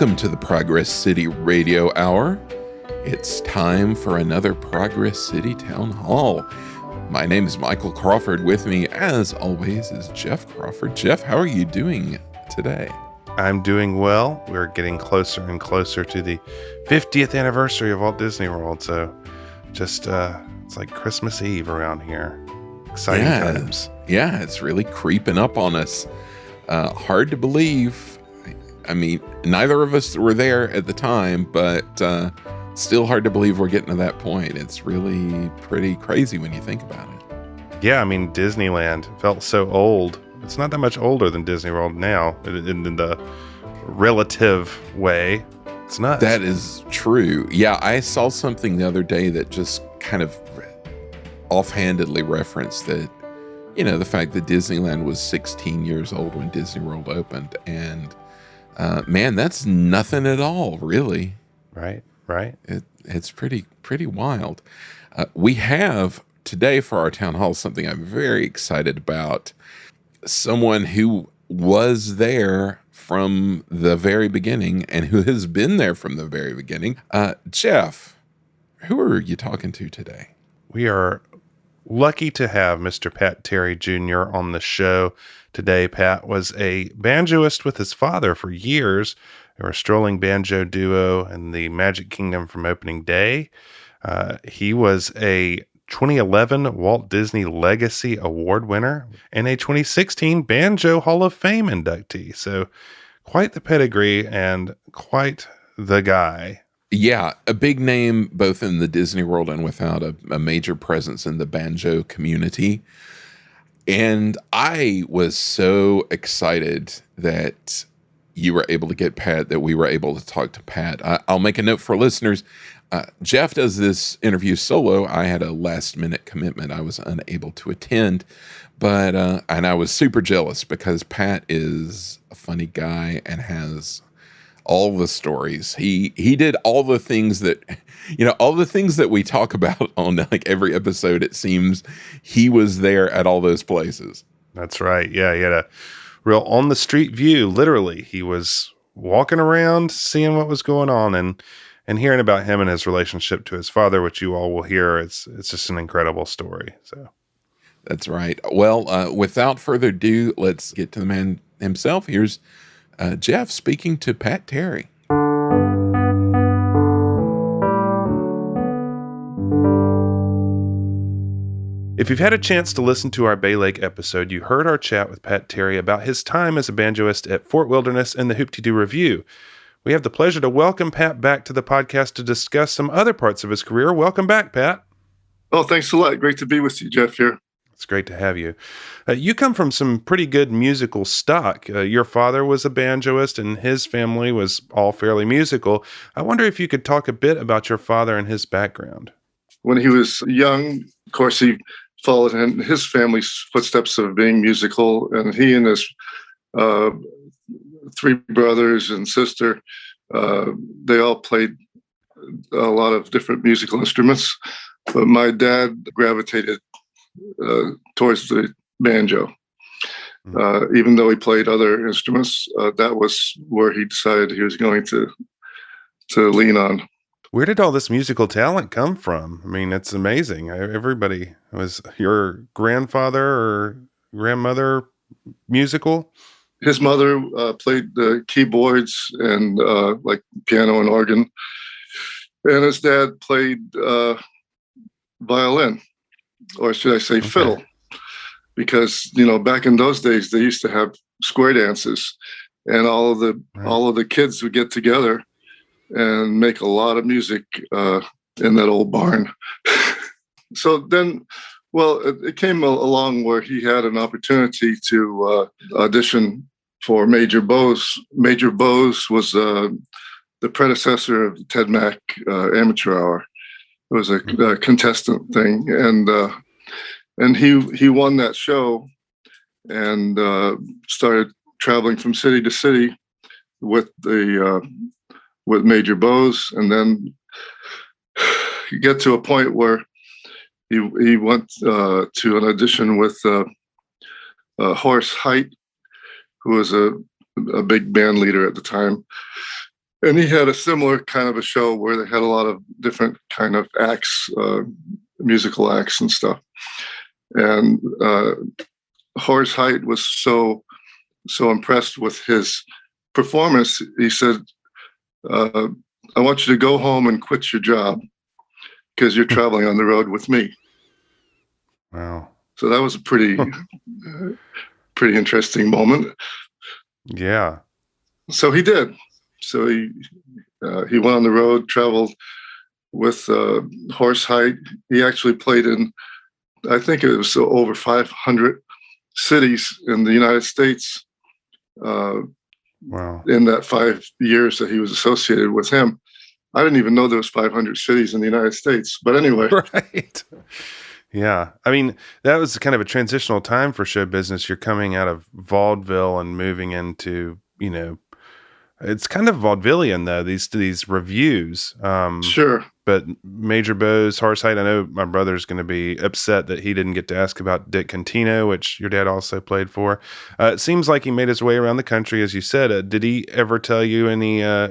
Welcome to the Progress City Radio Hour. It's time for another Progress City Town Hall. My name is Michael Crawford. With me, as always, is Jeff Crawford. Jeff, how are you doing today? I'm doing well. We're getting closer and closer to the 50th anniversary of Walt Disney World. So just, it's like Christmas Eve around here. Exciting times. Yeah, it's really creeping up on us. Hard to believe. I mean, neither of us were there at the time, but still hard to believe we're getting to that point. It's really pretty crazy when you think about it. Yeah, I mean, Disneyland felt so old. It's not that much older than Disney World now in the relative way. It's nuts. That is true. Yeah, I saw something the other day that just kind of offhandedly referenced that, you know, the fact that Disneyland was 16 years old when Disney World opened. And man, that's nothing at all, really. Right. It's pretty wild. We have today for our town hall something I'm very excited about. Someone who was there from the very beginning and who has been there from the very beginning. Jeff, who are you talking to today? We are lucky to have Mr. Pat Terry Jr. on the show today. Pat was a banjoist with his father for years. They were a strolling banjo duo in the Magic Kingdom from opening day. He was a 2011 Walt Disney Legacy Award winner and a 2016 Banjo Hall of Fame inductee. So quite the pedigree and quite the guy. Yeah, a big name both in the Disney World and without a major presence in the banjo community. And I was so excited that you were able to get Pat, that we were able to talk to Pat. I'll make a note for listeners. Jeff does this interview solo. I had a last-minute commitment. I was unable to attend, but and I was super jealous because Pat is a funny guy and has all the stories. He did all the things that, you know, all the things that we talk about on like every episode. It seems he was there at all those places. That's right. Yeah, he had a real on-the-street view. Literally, he was walking around, seeing what was going on, and hearing about him and his relationship to his father, which you all will hear. It's just an incredible story. So that's right. Well, without further ado, let's get to the man himself. Here's Jeff speaking to Pat Terry. If you've had a chance to listen to our Bay Lake episode, you heard our chat with Pat Terry about his time as a banjoist at Fort Wilderness and the Hoop-Dee-Doo Review. We have the pleasure to welcome Pat back to the podcast to discuss some other parts of his career. Welcome back, Pat. Oh, thanks a lot. Great to be with you, Jeff, here. It's great to have you. You come from some pretty good musical stock. Your father was a banjoist and his family was all fairly musical. I wonder if you could talk a bit about your father and his background. When he was young, of course, he followed in his family's footsteps of being musical, and he and his three brothers and sister, they all played a lot of different musical instruments. But my dad gravitated towards the banjo. Even though he played other instruments, that was where he decided he was going to lean on. Where did all this musical talent come from? I mean, it's amazing. Everybody, was your grandfather or grandmother musical? His mother played the keyboards and like piano and organ. And his dad played violin, or should I say fiddle, because, you know, back in those days, they used to have square dances, and all of the kids would get together and make a lot of music in that old barn. So then, well, it came along where he had an opportunity to audition for Major Bowes. Major Bowes was the predecessor of the Ted Mack Amateur Hour. It was a contestant thing, and he won that show and started traveling from city to city with Major Bowes, and then you get to a point where he went to an audition with Horace Height, who was a big band leader at the time, And he had a similar kind of a show where they had a lot of different kind of acts, musical acts and stuff. And Horace Heidt was so impressed with his performance. He said, I want you to go home and quit your job because you're traveling on the road with me. Wow. So that was a pretty interesting moment. Yeah. So he did. So he went on the road, traveled with Horace Heidt. He actually played in, I think it was over 500 cities in the United States. Wow. In that 5 years that he was associated with him. I didn't even know there was 500 cities in the United States. But anyway. Right. Yeah. I mean, that was kind of a transitional time for show business. You're coming out of vaudeville and moving into, it's kind of vaudevillian though, these reviews. Sure. But Major Bowes, Horace Heidt, I know my brother's going to be upset that he didn't get to ask about Dick Contino, which your dad also played for. It seems like he made his way around the country, as you said. Did he ever tell you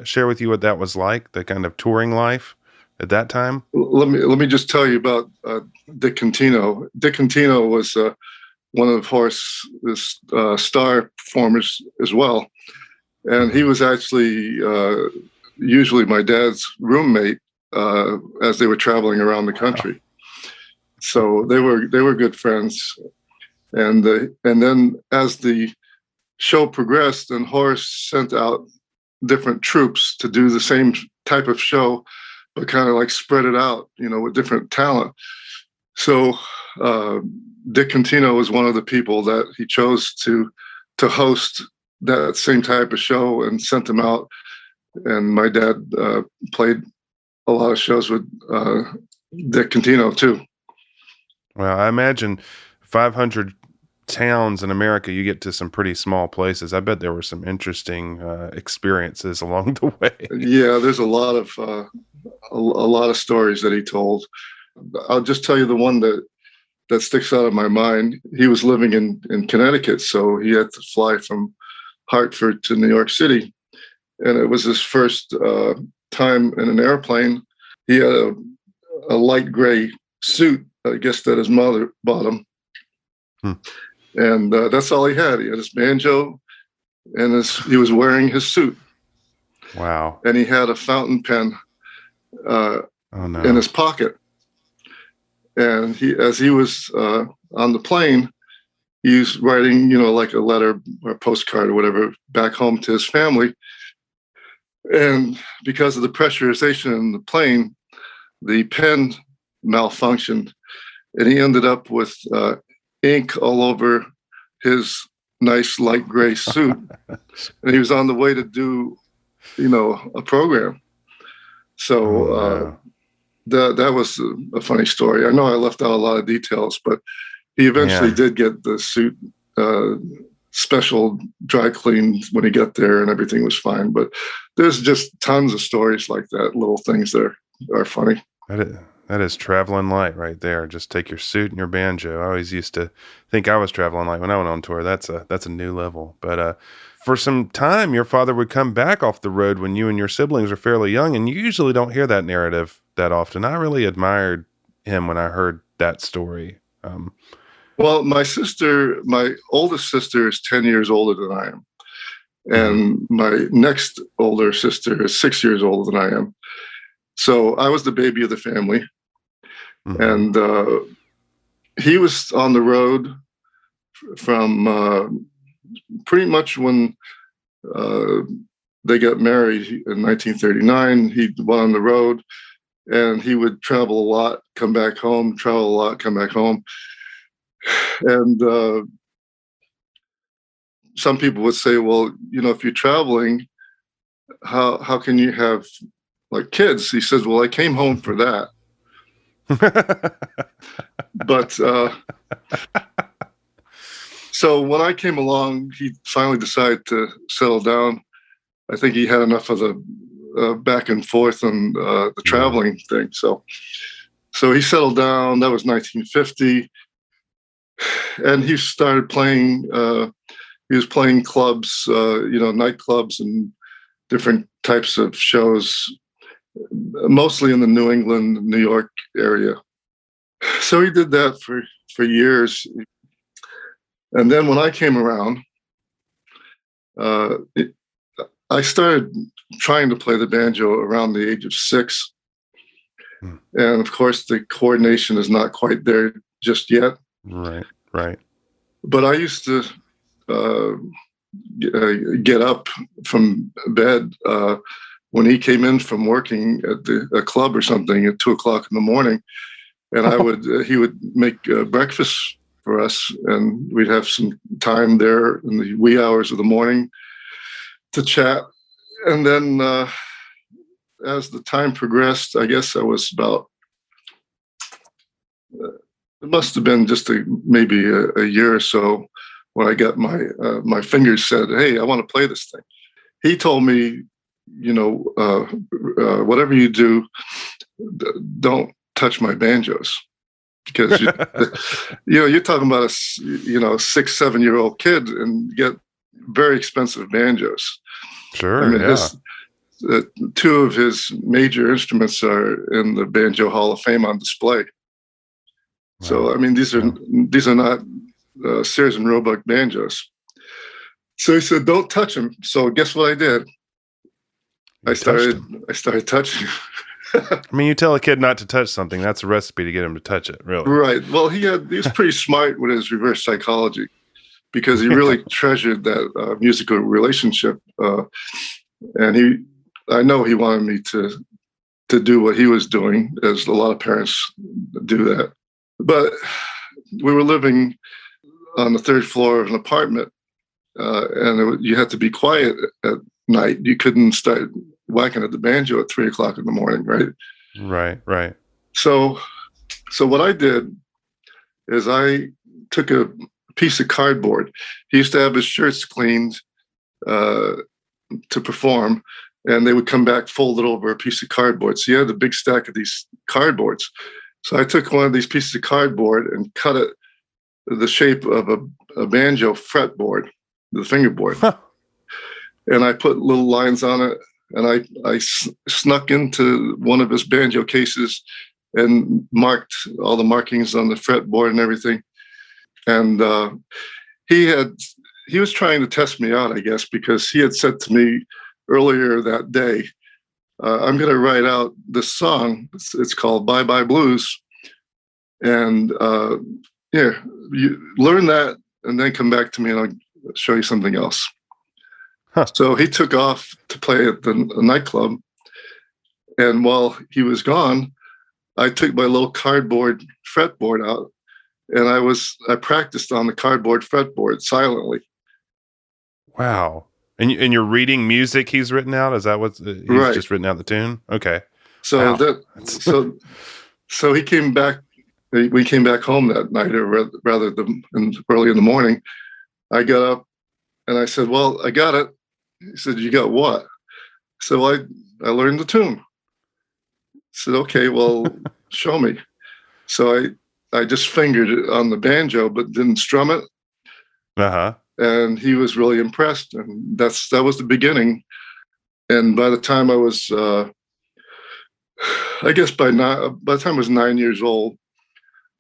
share with you what that was like, the kind of touring life at that time? Let me just tell you about Dick Contino. Dick Contino was one of Horace's star performers as well. And he was actually usually my dad's roommate as they were traveling around the country. So they were good friends. And then as the show progressed, and Horace sent out different troupes to do the same type of show, but kind of like spread it out, with different talent. So Dick Contino was one of the people that he chose to host that same type of show and sent them out. And my dad played a lot of shows with Dick Contino too. Well, I imagine 500 towns in America, you get to some pretty small places. I bet there were some interesting experiences along the way. Yeah, there's a lot of stories that he told. I'll just tell you the one that sticks out of my mind. He was living in Connecticut, so he had to fly from Hartford to New York City. And it was his first time in an airplane. He had a light gray suit, I guess, that his mother bought him. And that's all he had. He had his banjo and he was wearing his suit. Wow. And he had a fountain pen in his pocket. And as he was on the plane, he was writing, like a letter or a postcard or whatever back home to his family. And because of the pressurization in the plane, the pen malfunctioned, and he ended up with ink all over his nice light gray suit. And he was on the way to do, a program. So that was a funny story. I know I left out a lot of details, but he eventually did get the suit special dry cleaned when he got there, and everything was fine. But there's just tons of stories like that, little things that are funny. That is traveling light right there. Just take your suit and your banjo. I always used to think I was traveling light when I went on tour. That's a new level. But for some time, your father would come back off the road when you and your siblings are fairly young, and you usually don't hear that narrative that often. I really admired him when I heard that story. Well, my oldest sister is 10 years older than I am. And my next older sister is 6 years older than I am. So I was the baby of the family. And he was on the road from pretty much when they got married in 1939. He went on the road, and he would travel a lot, come back home, travel a lot, come back home. And some people would say, well, if you're traveling, how can you have like kids? He says, well, I came home for that. But so when I came along, he finally decided to settle down. I think he had enough of the back and forth and the traveling thing. So he settled down. That was 1950. And he started playing, he was playing clubs, nightclubs and different types of shows, mostly in the New England, New York area. So he did that for years. And then when I came around, I started trying to play the banjo around the age of 6. And of course, the coordination is not quite there just yet. Right, right. But I used to get up from bed when he came in from working at a club or something at 2:00 in the morning, and he would make breakfast for us, and we'd have some time there in the wee hours of the morning to chat. And then as the time progressed, I guess I was about, it must have been just maybe a year or so when I got my fingers said, "Hey, I want to play this thing." He told me, whatever you do, don't touch my banjos, because you're talking about a 6-7-year-old kid and you get very expensive banjos. Sure. I mean, 2 of his major instruments are in the Banjo Hall of Fame on display. Wow. So I mean, these are not Sears and Roebuck banjos. So he said, "Don't touch them." So guess what I did? I started touching. I mean, you tell a kid not to touch something, that's a recipe to get him to touch it, really. Right. Well, he was pretty smart with his reverse psychology, because he really treasured that musical relationship. And I know he wanted me to do what he was doing, as a lot of parents do that. But we were living on the 3rd floor of an apartment, and you had to be quiet at night. You couldn't start whacking at the banjo at 3:00 in the morning, right? Right. So what I did is I took a piece of cardboard. He used to have his shirts cleaned to perform, and they would come back folded over a piece of cardboard. So you had a big stack of these cardboards. So I took one of these pieces of cardboard and cut it the shape of a banjo fretboard, the fingerboard. Huh. And I put little lines on it, and I snuck into one of his banjo cases and marked all the markings on the fretboard and everything. And he was trying to test me out, I guess, because he had said to me earlier that day, "I'm going to write out this song. It's called Bye Bye Blues. And here, you learn that and then come back to me and I'll show you something else." Huh. So he took off to play at the nightclub. And while he was gone, I took my little cardboard fretboard out, and I practiced on the cardboard fretboard silently. Wow. And you're reading music he's written out? Is that what he's right. Just written out the tune? Okay. So wow. So he came back. We came back home that night, or rather early in the morning. I got up and I said, "Well, I got it." He said, "You got what?" I said, "Well, I learned the tune." He said, "Okay, well, show me." So I just fingered it on the banjo, but didn't strum it. Uh-huh. And he was really impressed, and that was the beginning. And by the time I was, I guess by the time I was 9 years old,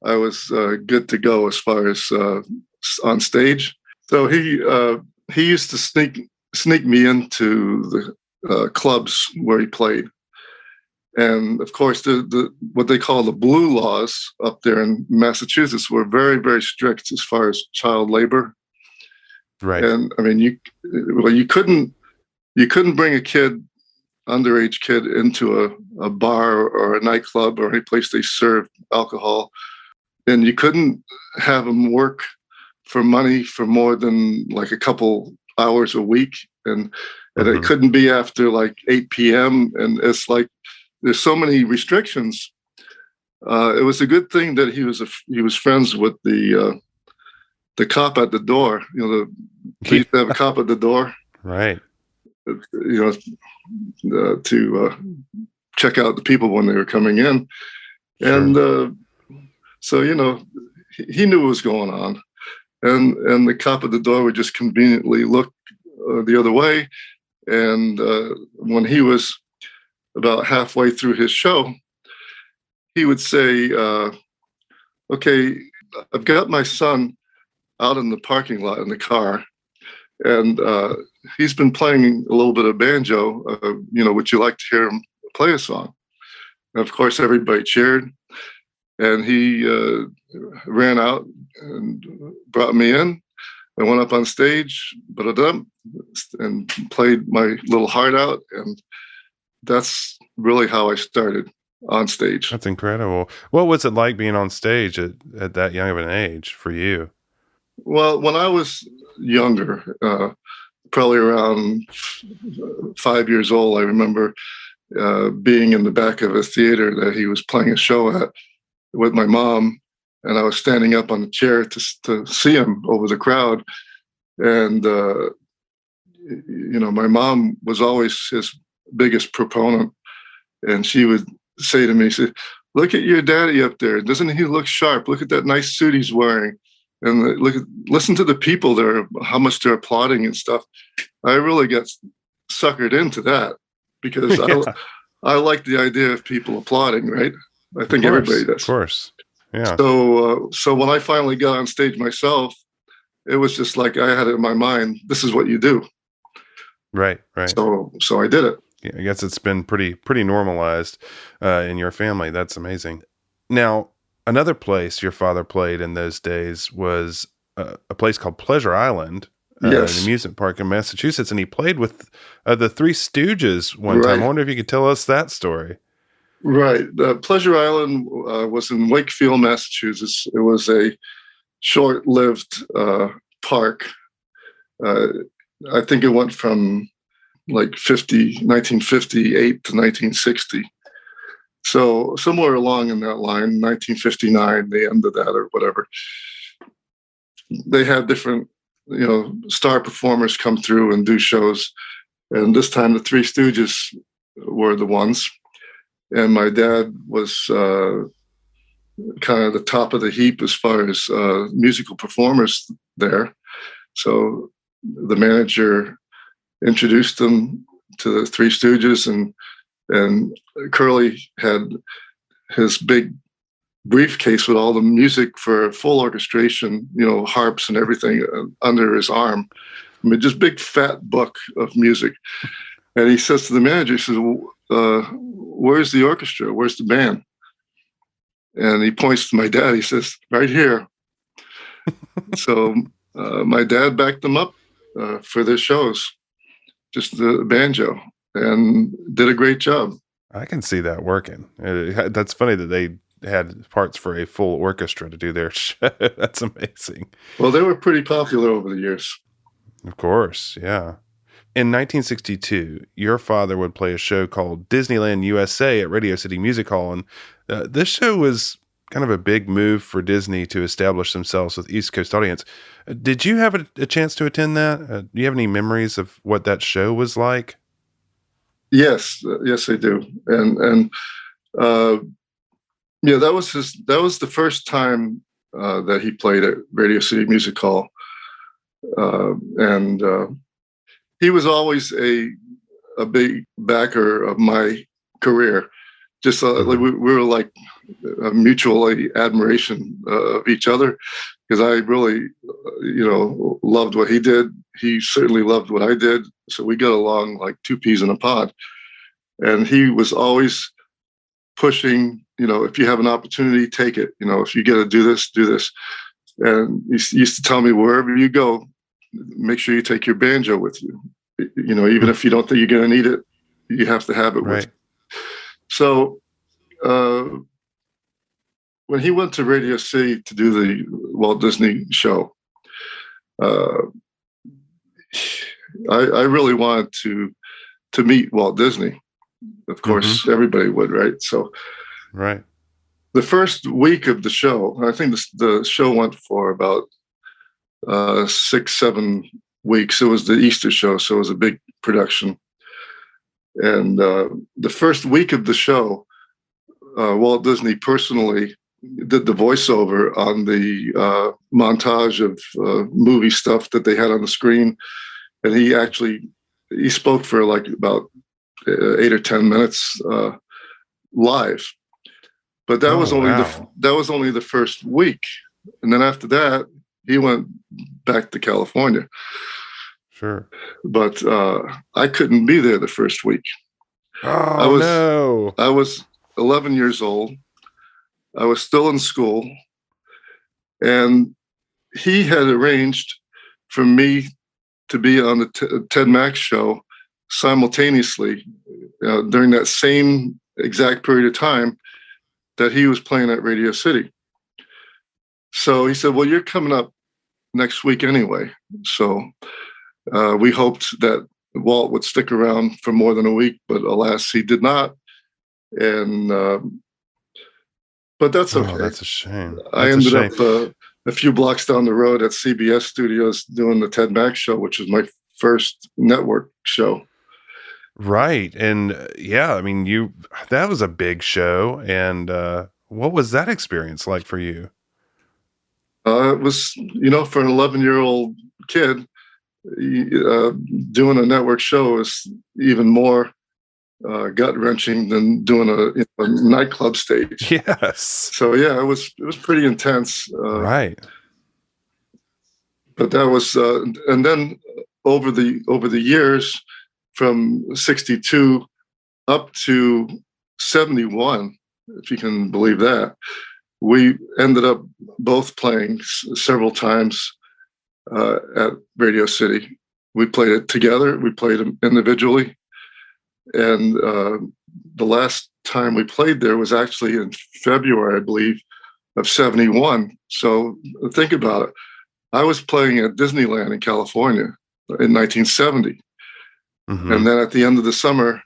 I was good to go as far as on stage. So he used to sneak me into the clubs where he played. And of course, the what they call the blue laws up there in Massachusetts were very, very strict as far as child labor. Right. And I mean, you couldn't bring a underage kid into a bar or a nightclub or any place they served alcohol, and you couldn't have them work for money for more than like a couple hours a week, and it couldn't be after like 8 p.m. And it's like there's so many restrictions. It was a good thing that he was friends with the cop at the door. They used to have a cop at the door, right? To check out the people when they were coming in, sure. And so he knew what was going on, and the cop at the door would just conveniently look the other way, And when he was about halfway through his show, he would say, okay, I've got my son out in the parking lot in the car, and he's been playing a little bit of banjo. Would you like to hear him play a song? And of course, everybody cheered, and he ran out and brought me in. I went up on stage, and played my little heart out, and that's really how I started on stage. That's incredible. What was it like being on stage at that young of an age for you? Well, when I was younger, probably around 5 years old, I remember being in the back of a theater that he was playing a show at with my mom, and I was standing up on the chair to see him over the crowd. And, my mom was always his biggest proponent. And she would say to me, look at your daddy up there. Doesn't he look sharp? Look at that nice suit he's wearing. And listen to the people there, how much they're applauding and stuff. I really got suckered into that because I like the idea of people applauding, right? I think everybody does. Of course. Yeah. So when I finally got on stage myself, it was just like I had it in my mind, this is what you do. Right. So I did it. Yeah, I guess it's been pretty normalized in your family. That's amazing. Now, another place your father played in those days was a place called Pleasure Island, yes, an amusement park in Massachusetts, and he played with the Three Stooges one time. I wonder if you could tell us that story. Right. Pleasure Island was in Wakefield, Massachusetts. It was a short-lived park. I think it went from like 1958 to 1960. So somewhere along in that line, 1959, the end of that or whatever, they had different, star performers come through and do shows. And this time the Three Stooges were the ones. And my dad was kind of the top of the heap as far as musical performers there. So the manager introduced them to the Three Stooges, and Curly had his big briefcase with all the music for full orchestration, harps and everything under his arm. I mean, just big fat book of music. And he says to the manager, he says, where's the orchestra? Where's the band? And he points to my dad. He says, right here. So my dad backed them up for their shows, just the banjo, and did a great job. I can see that working. That's funny that they had parts for a full orchestra to do their show. That's amazing. Well, they were pretty popular over the years. Of course, yeah. In 1962, your father would play a show called Disneyland USA at Radio City Music Hall, and this show was kind of a big move for Disney to establish themselves with East Coast audience. Did you have a chance to attend that? Do you have any memories of what that show was like? Yes, I do, and that was the first time that he played at Radio City Music Hall, and he was always a big backer of my career. Just we were like a mutual admiration of each other, because I really, loved what he did. He certainly loved what I did. So we got along like two peas in a pod. And he was always pushing, if you have an opportunity, take it. If you get to do this, do this. And he used to tell me, wherever you go, make sure you take your banjo with you. Even if you don't think you're going to need it, you have to have it with you. So when he went to Radio City to do the Walt Disney show, I really wanted to meet Walt Disney. Of course, everybody would, right? So, right. The first week of the show, I think the show went for about 6-7 weeks. It was the Easter show, so it was a big production. And the first week of the show, Walt Disney personally did the voiceover on the montage of movie stuff that they had on the screen. And he actually he spoke for like about 8 or 10 minutes live. But that was only the first week, and then after that, he went back to California. Sure. But I couldn't be there the first week. Oh, no. I was 11 years old. I was still in school, and he had arranged for me to be on the Ted Mack show simultaneously during that same exact period of time that he was playing at Radio City. So he said, well, you're coming up next week anyway. So we hoped that Walt would stick around for more than a week, but alas, he did not. And but that's okay. Oh, that's a shame. I ended up a few blocks down the road at CBS Studios doing the Ted Mack show, which was my first network show. Right. And I mean, that was a big show. And what was that experience like for you? It was, for an 11-year-old kid, doing a network show is even more gut-wrenching than doing a nightclub stage. Yes. So it was pretty intense. Right. But that was, and then over the years, from 62 up to 71, if you can believe that, we ended up both playing several times at Radio City. We played it together. We played them individually. And the last time we played there was actually in February, I believe, of 71. So think about it. I was playing at Disneyland in California in 1970. Mm-hmm. And then at the end of the summer,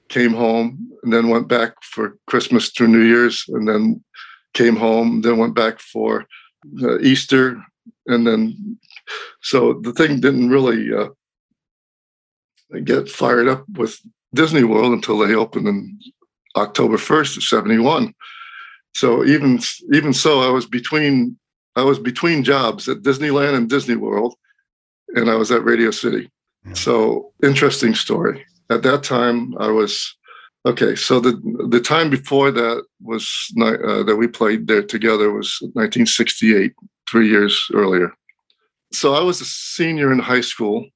came home and then went back for Christmas through New Year's, and then came home, then went back for Easter. And then, so the thing didn't really get fired up with Disney World until they opened in October 1st of 71. So even so, I was between jobs at Disneyland and Disney World, and I was at Radio City. So interesting story. At that time, I was okay. So the time before that was that we played there together was 1968, 3 years earlier. So I was a senior in high school,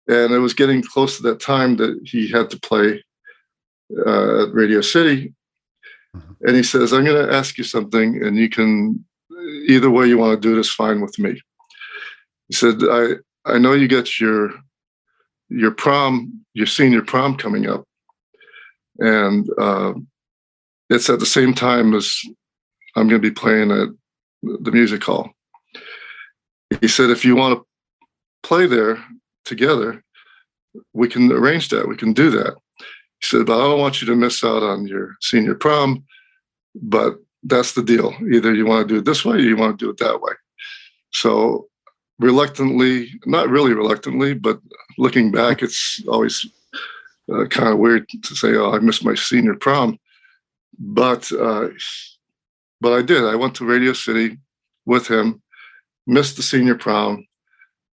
and it was getting close to that time that he had to play at Radio City. And he says, "I'm going to ask you something, and you can either way you want to do it is fine with me." He said, I know you got your senior prom coming up, and it's at the same time as I'm going to be playing at the music hall. He said, if you want to play there together, we can arrange that. We can do that. He said, but I don't want you to miss out on your senior prom, but that's the deal. Either you want to do it this way or you want to do it that way. So reluctantly, not really reluctantly, but looking back, it's always kind of weird to say, oh, I missed my senior prom. But I did. I went to Radio City with him, missed the senior prom,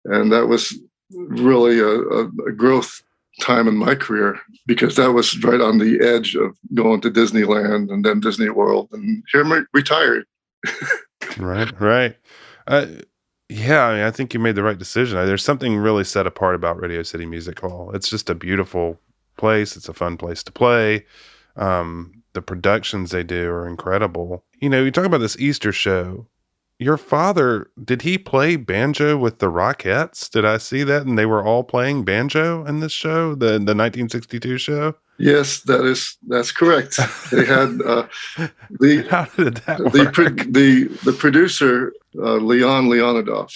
and that was really a growth time in my career, because that was right on the edge of going to Disneyland and then Disney World, and here I'm retired. Right. Yeah, I mean, I think you made the right decision. There's something really set apart about Radio City Music Hall. It's just a beautiful place. It's a fun place to play. The productions they do are incredible. You talk about this Easter show. Your father, did he play banjo with the Rockettes? Did I see that? And they were all playing banjo in this show, the 1962 show? Yes, that's correct. They had How did that work? The producer, Leon Leonidoff,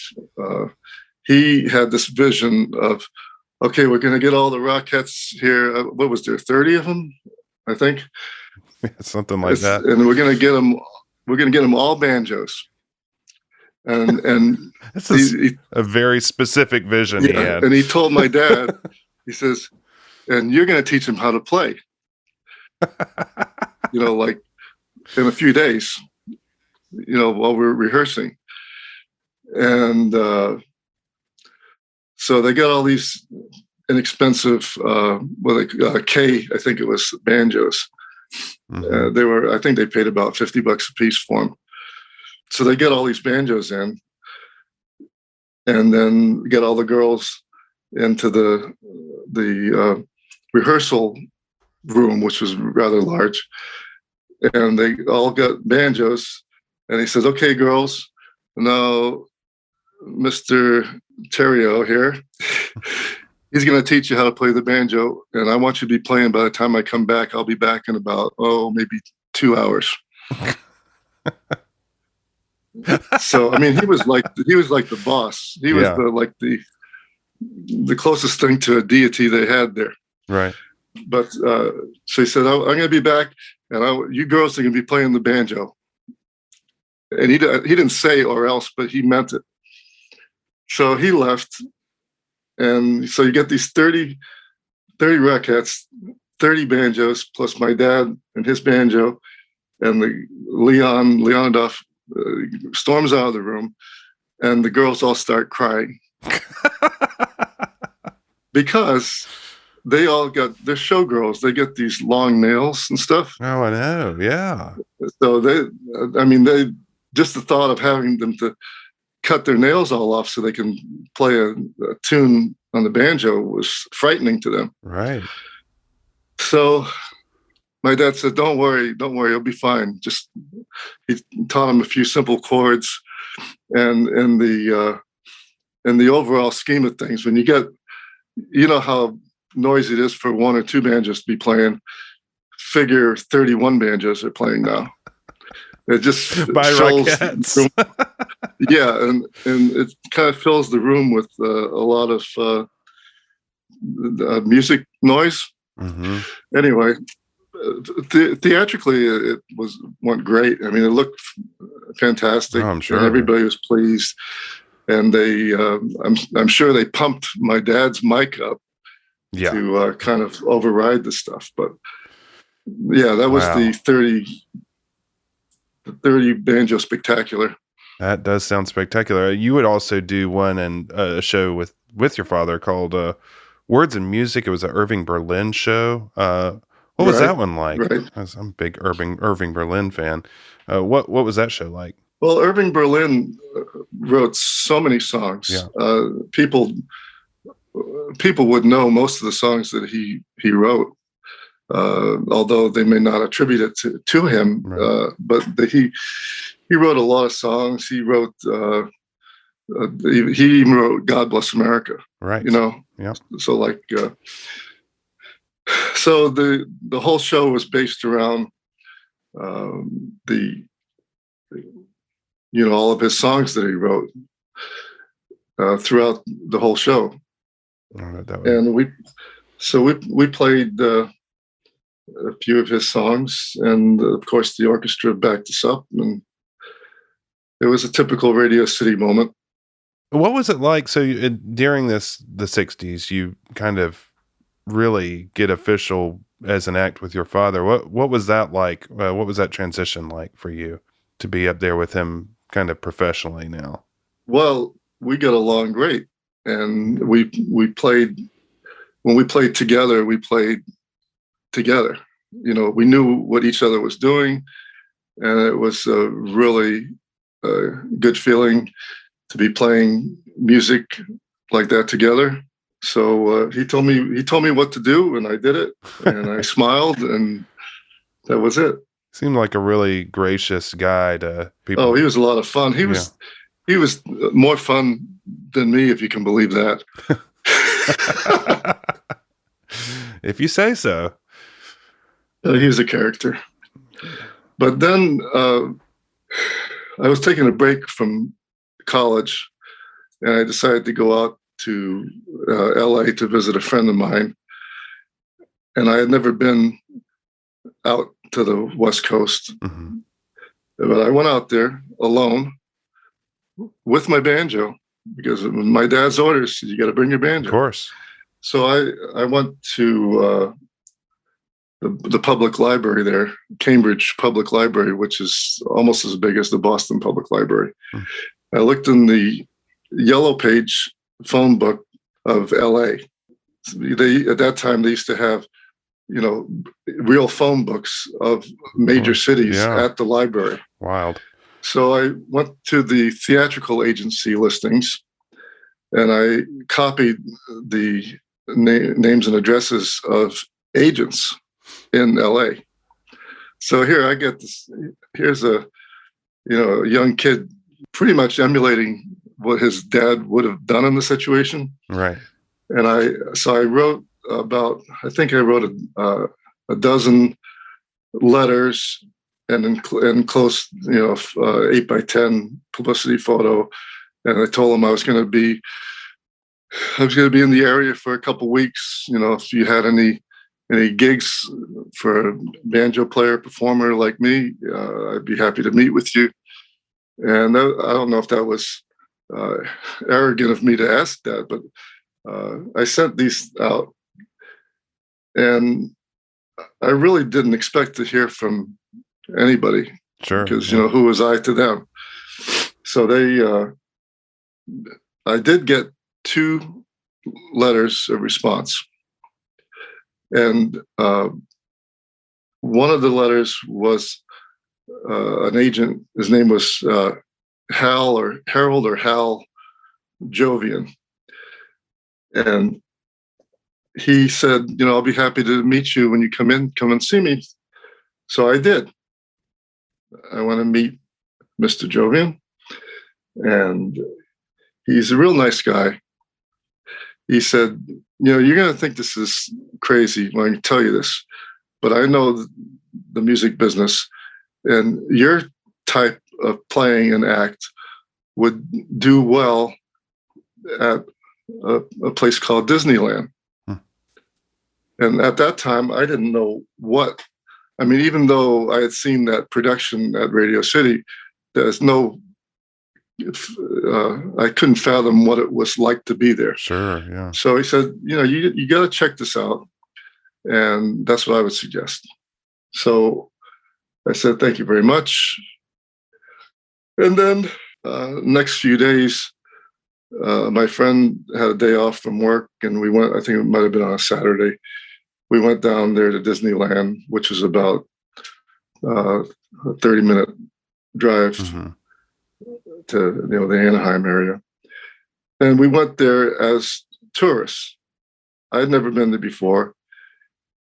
he had this vision of, okay, we're going to get all the Rockettes here. What was there, 30 of them, I think? Something like that. And we're going to get them. We're going to get them all banjos. And this is a very specific vision he had. And he told my dad, he says, and you're going to teach him how to play, like in a few days, while we're rehearsing. And So they got all these inexpensive, K, I think it was, banjos. Mm-hmm. I think they paid about $50 a piece for them. So they get all these banjos in, and then get all the girls into the rehearsal room, which was rather large, and they all got banjos. And he says, "Okay, girls, now Mr. Terrio here, he's going to teach you how to play the banjo, and I want you to be playing by the time I come back. I'll be back in about maybe 2 hours." So I mean, he was like the boss. He was the closest thing to a deity they had there. Right. But so he said, "I'm going to be back, and you girls are going to be playing the banjo." And he didn't say "or else," but he meant it. So he left, and so you get these 30 rackets, 30 banjos, plus my dad and his banjo, and the Leonidoff storms out of the room, and the girls all start crying because they're showgirls. They get these long nails and stuff. Oh, I know. Yeah. So just the thought of having them to cut their nails all off so they can play a tune on the banjo was frightening to them. Right. So my dad said, don't worry, you'll be fine. He taught them a few simple chords, and in the overall scheme of things, when you know how noisy it is for one or two banjos to be playing, figure 31 banjos are playing now. It just by fills yeah, and it kind of fills the room with a lot of music noise. Mm-hmm. Anyway, theatrically, it went great. I mean, it looked fantastic. Oh, I'm sure. And everybody was pleased, and I'm sure they pumped my dad's mic up to kind of override the stuff. But yeah, that was the 30 banjo spectacular. That does sound spectacular. You would also do one and a show with your father called Words and Music. It was an Irving Berlin show. What was that one like? Right. I'm a big Irving Berlin fan. What was that show like? Well, Irving Berlin wrote so many songs. Yeah. People would know most of the songs that he wrote, although they may not attribute it to him. Right. But he wrote a lot of songs. He wrote he even wrote "God Bless America." Right. You know. Yeah. So so the whole show was based around all of his songs that he wrote throughout the whole show. And we played a few of his songs, and of course the orchestra backed us up, and it was a typical Radio City moment. What was it like? So during the 60s, you kind of really get official as an act with your father. What was that like? What was that transition like for you to be up there with him kind of professionally now? Well, we got along great, and we played together. We played together. You know, we knew what each other was doing, and it was a really good feeling to be playing music like that together. So he told me what to do, and I did it, and I smiled, and that was it. Seemed like a really gracious guy to people. Oh, he was a lot of fun. He was more fun than me, if you can believe that. If you say so. He was a character. But then I was taking a break from college, and I decided to go out to LA to visit a friend of mine. And I had never been out to the West Coast. Mm-hmm. But I went out there alone with my banjo, because my dad's orders, you got to bring your banjo. Of course. So I went to the public library there, Cambridge Public Library, which is almost as big as the Boston Public Library. I looked in the yellow page phone book of LA. They at that time they used to have, real phone books of major cities at the library. Wild. So I went to the theatrical agency listings, and I copied the names and addresses of agents in LA. So here I get this. Here's a young kid pretty much emulating what his dad would have done in the situation. Right. And I wrote I think I wrote a dozen letters and enclosed 8x10 publicity photo. And I told him I was going to be in the area for a couple of weeks. If you had any gigs for a banjo player performer like me, I'd be happy to meet with you. And I don't know if that was arrogant of me to ask that, but I sent these out, and I really didn't expect to hear from anybody. Sure. Because who was I to them? So I did get 2 letters of response, and one of the letters was an agent. His name was Harold or Hal Jovian. And he said, I'll be happy to meet you when you come and see me. So I did. I want to meet Mr. Jovian. And he's a real nice guy. He said, you're going to think this is crazy when I tell you this, but I know the music business, and your type of playing an act would do well at a place called Disneyland. And at that time, I didn't know even though I had seen that production at Radio City, there's no, I couldn't fathom what it was like to be there. Sure, yeah. So he said, you got to check this out. And that's what I would suggest. So I said, thank you very much. And then next few days, my friend had a day off from work, and we went, I think it might have been on a Saturday. We went down there to Disneyland, which is about a 30-minute drive to the Anaheim area. And we went there as tourists. I had never been there before.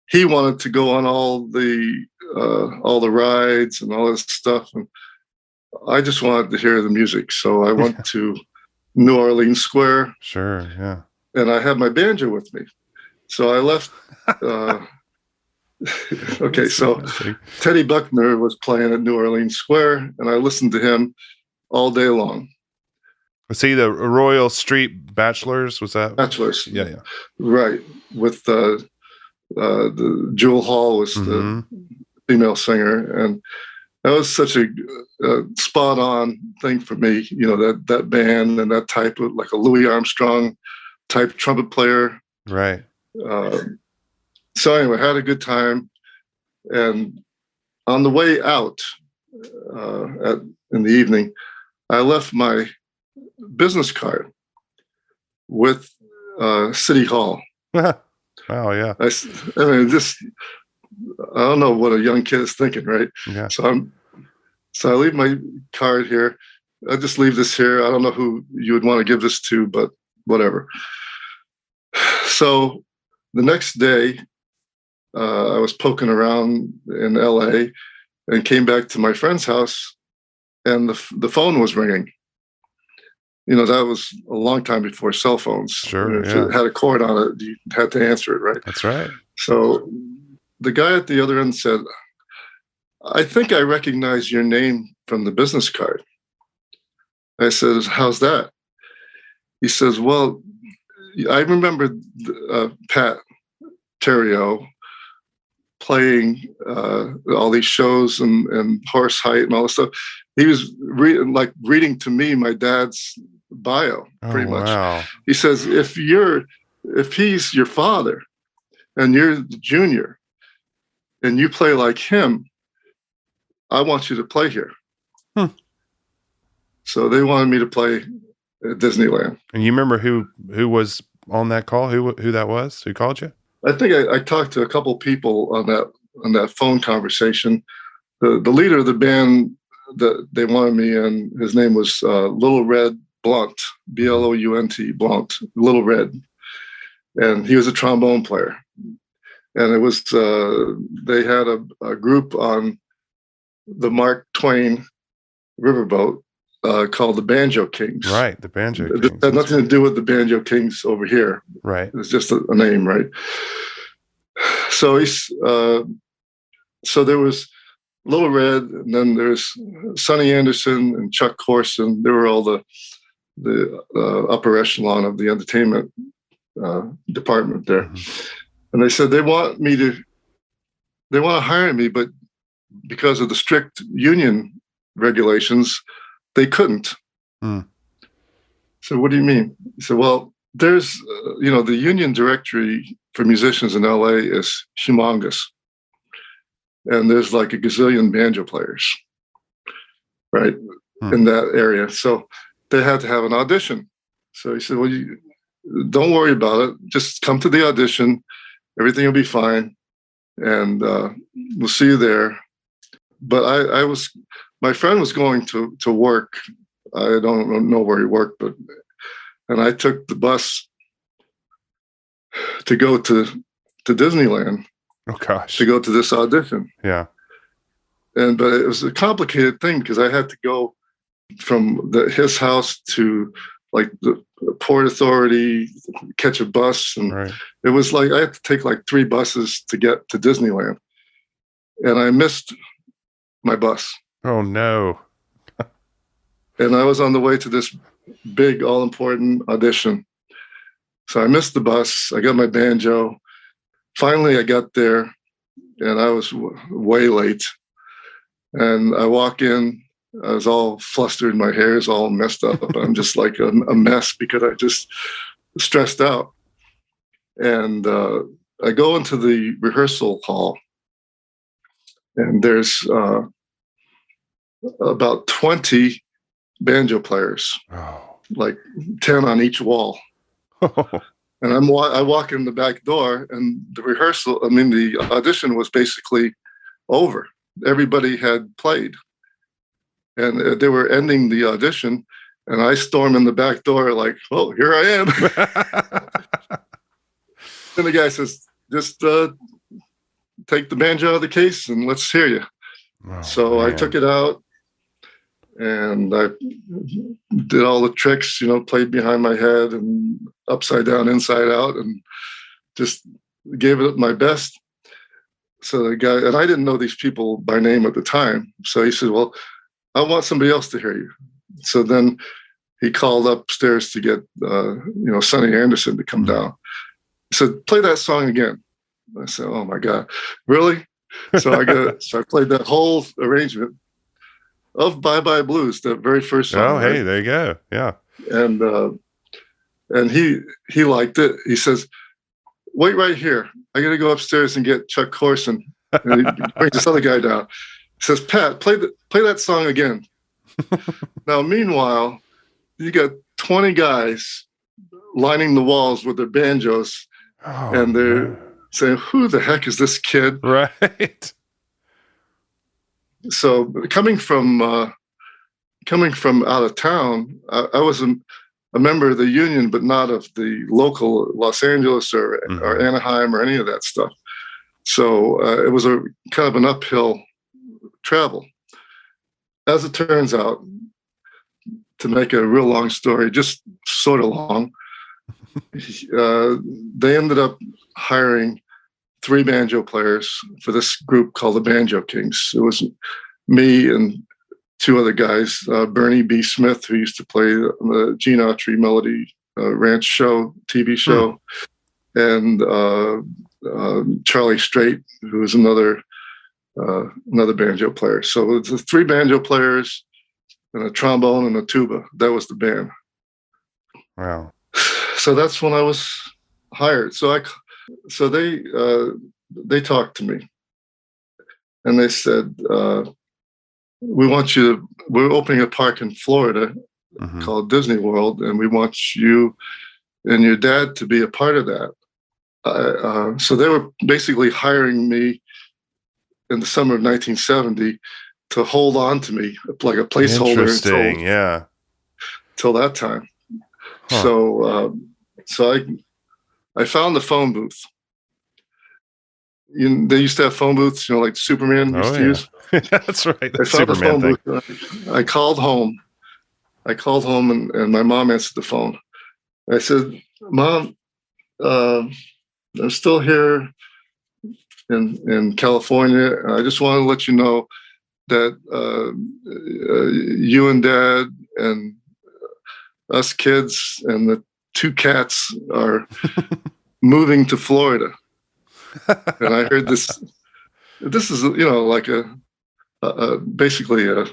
He wanted to go on all the rides and all this stuff, and I just wanted to hear the music. So I went to New Orleans Square. Sure, yeah. And I had my banjo with me. So I left. Okay, so Teddy Buckner was playing at New Orleans Square, and I listened to him all day long. Was he the Royal Street Bachelors? Was that? Bachelors. Yeah. Right. With the Jewel Hall was the female singer, and that was such a spot on thing for me. That band and that type of, like a Louis Armstrong type trumpet player. Right. So anyway, had a good time, and on the way out in the evening, I left my business card with City Hall. Oh yeah. I don't know what a young kid is thinking, right? Yeah. So I leave my card here. I just leave this here. I don't know who you would want to give this to, but whatever. So the next day, I was poking around in LA and came back to my friend's house, and the phone was ringing. That was a long time before cell phones. Sure. If it had a cord on it, you had to answer it, right? That's right. So the guy at the other end said, I think I recognize your name from the business card. I said, how's that? He says, well, I remember Pat Terrio playing all these shows and Horse Height and all this stuff. He was reading to me my dad's bio, pretty much. Wow. He says, if he's your father and you're the junior and you play like him, I want you to play here. So they wanted me to play at Disneyland. And you remember who was on that call? Who that was? Who called you? I think I talked to a couple people on that phone conversation. The leader of the band that they wanted me in, his name was Little Red Blunt, Blount, Blunt, Little Red, and he was a trombone player. And it was they had a group on the Mark Twain riverboat called the Banjo Kings. Right, the Banjo Kings. It had nothing to do with the Banjo Kings over here. Right. It's just a name, right? So so there was Little Red, and then there's Sonny Anderson and Chuck Corson. They were all the upper echelon of the entertainment department there. Mm-hmm. And they said they want to hire me, but because of the strict union regulations, they couldn't. So what do you mean? He said, well, there's, the union directory for musicians in LA is humongous. And there's like a gazillion banjo players, right, in that area. So they had to have an audition. So he said, well, don't worry about it. Just come to the audition. Everything will be fine. And we'll see you there. But my friend was going to work. I don't know where he worked, and I took the bus to go to Disneyland. Oh gosh! To go to this audition. Yeah. But it was a complicated thing because I had to go from his house to like the Port Authority, catch a bus, and It was like I had to take like 3 buses to get to Disneyland, and I missed my bus. Oh no! And I was on the way to this big, all-important audition, so I missed the bus. I got my banjo. Finally, I got there, and I was way late. And I walk in. I was all flustered. My hair is all messed up. I'm just like a mess because I just stressed out. And I go into the rehearsal hall, and there's about 20 banjo players, like 10 on each wall. And I walk in the back door, and the audition was basically over. Everybody had played. And they were ending the audition, and I storm in the back door like, oh, here I am. And the guy says, just take the banjo out of the case and let's hear you. Oh, so man. I took it out, and I did all the tricks, played behind my head and upside down, inside out, and just gave it my best. So the guy, and I didn't know these people by name at the time. So he said, well, I want somebody else to hear you. So then he called upstairs to get, Sonny Anderson to come down. He said, play that song again. I said, oh my God, really? So I played that whole arrangement of Bye Bye Blues, that very first song. Oh, hey, there you go. Yeah. And he liked it. He says, wait right here. I got to go upstairs and get Chuck Corson. And he brings this other guy down. He says, Pat, play that song again. Now, meanwhile, you got 20 guys lining the walls with their banjos, and they're saying, who the heck is this kid? Right. So coming from out of town, I was a member of the union, but not of the local Los Angeles or Anaheim or any of that stuff. So it was a kind of an uphill travel. As it turns out, to make a real long story, just sort of long, they ended up hiring 3 banjo players for this group called the Banjo Kings. It was me and 2 other guys, Bernie B. Smith, who used to play the Gene Autry Melody Ranch show, TV show, and Charlie Strait, who was another banjo player. So it was 3 banjo players and a trombone and a tuba. That was the band. Wow. So that's when I was hired. So they talked to me, and they said, we're opening a park in Florida called Disney World, and we want you and your dad to be a part of that. So they were basically hiring me in the summer of 1970 to hold on to me like a placeholder until that time. Huh. So I found the phone booth. They used to have phone booths, like Superman used to use. That's right. I found the phone booth. I called home. And my mom answered the phone. I said, "Mom, I'm still here in California. And I just want to let you know that you and Dad and us kids and the 2 cats are moving to Florida." And I heard this. This is, like basically a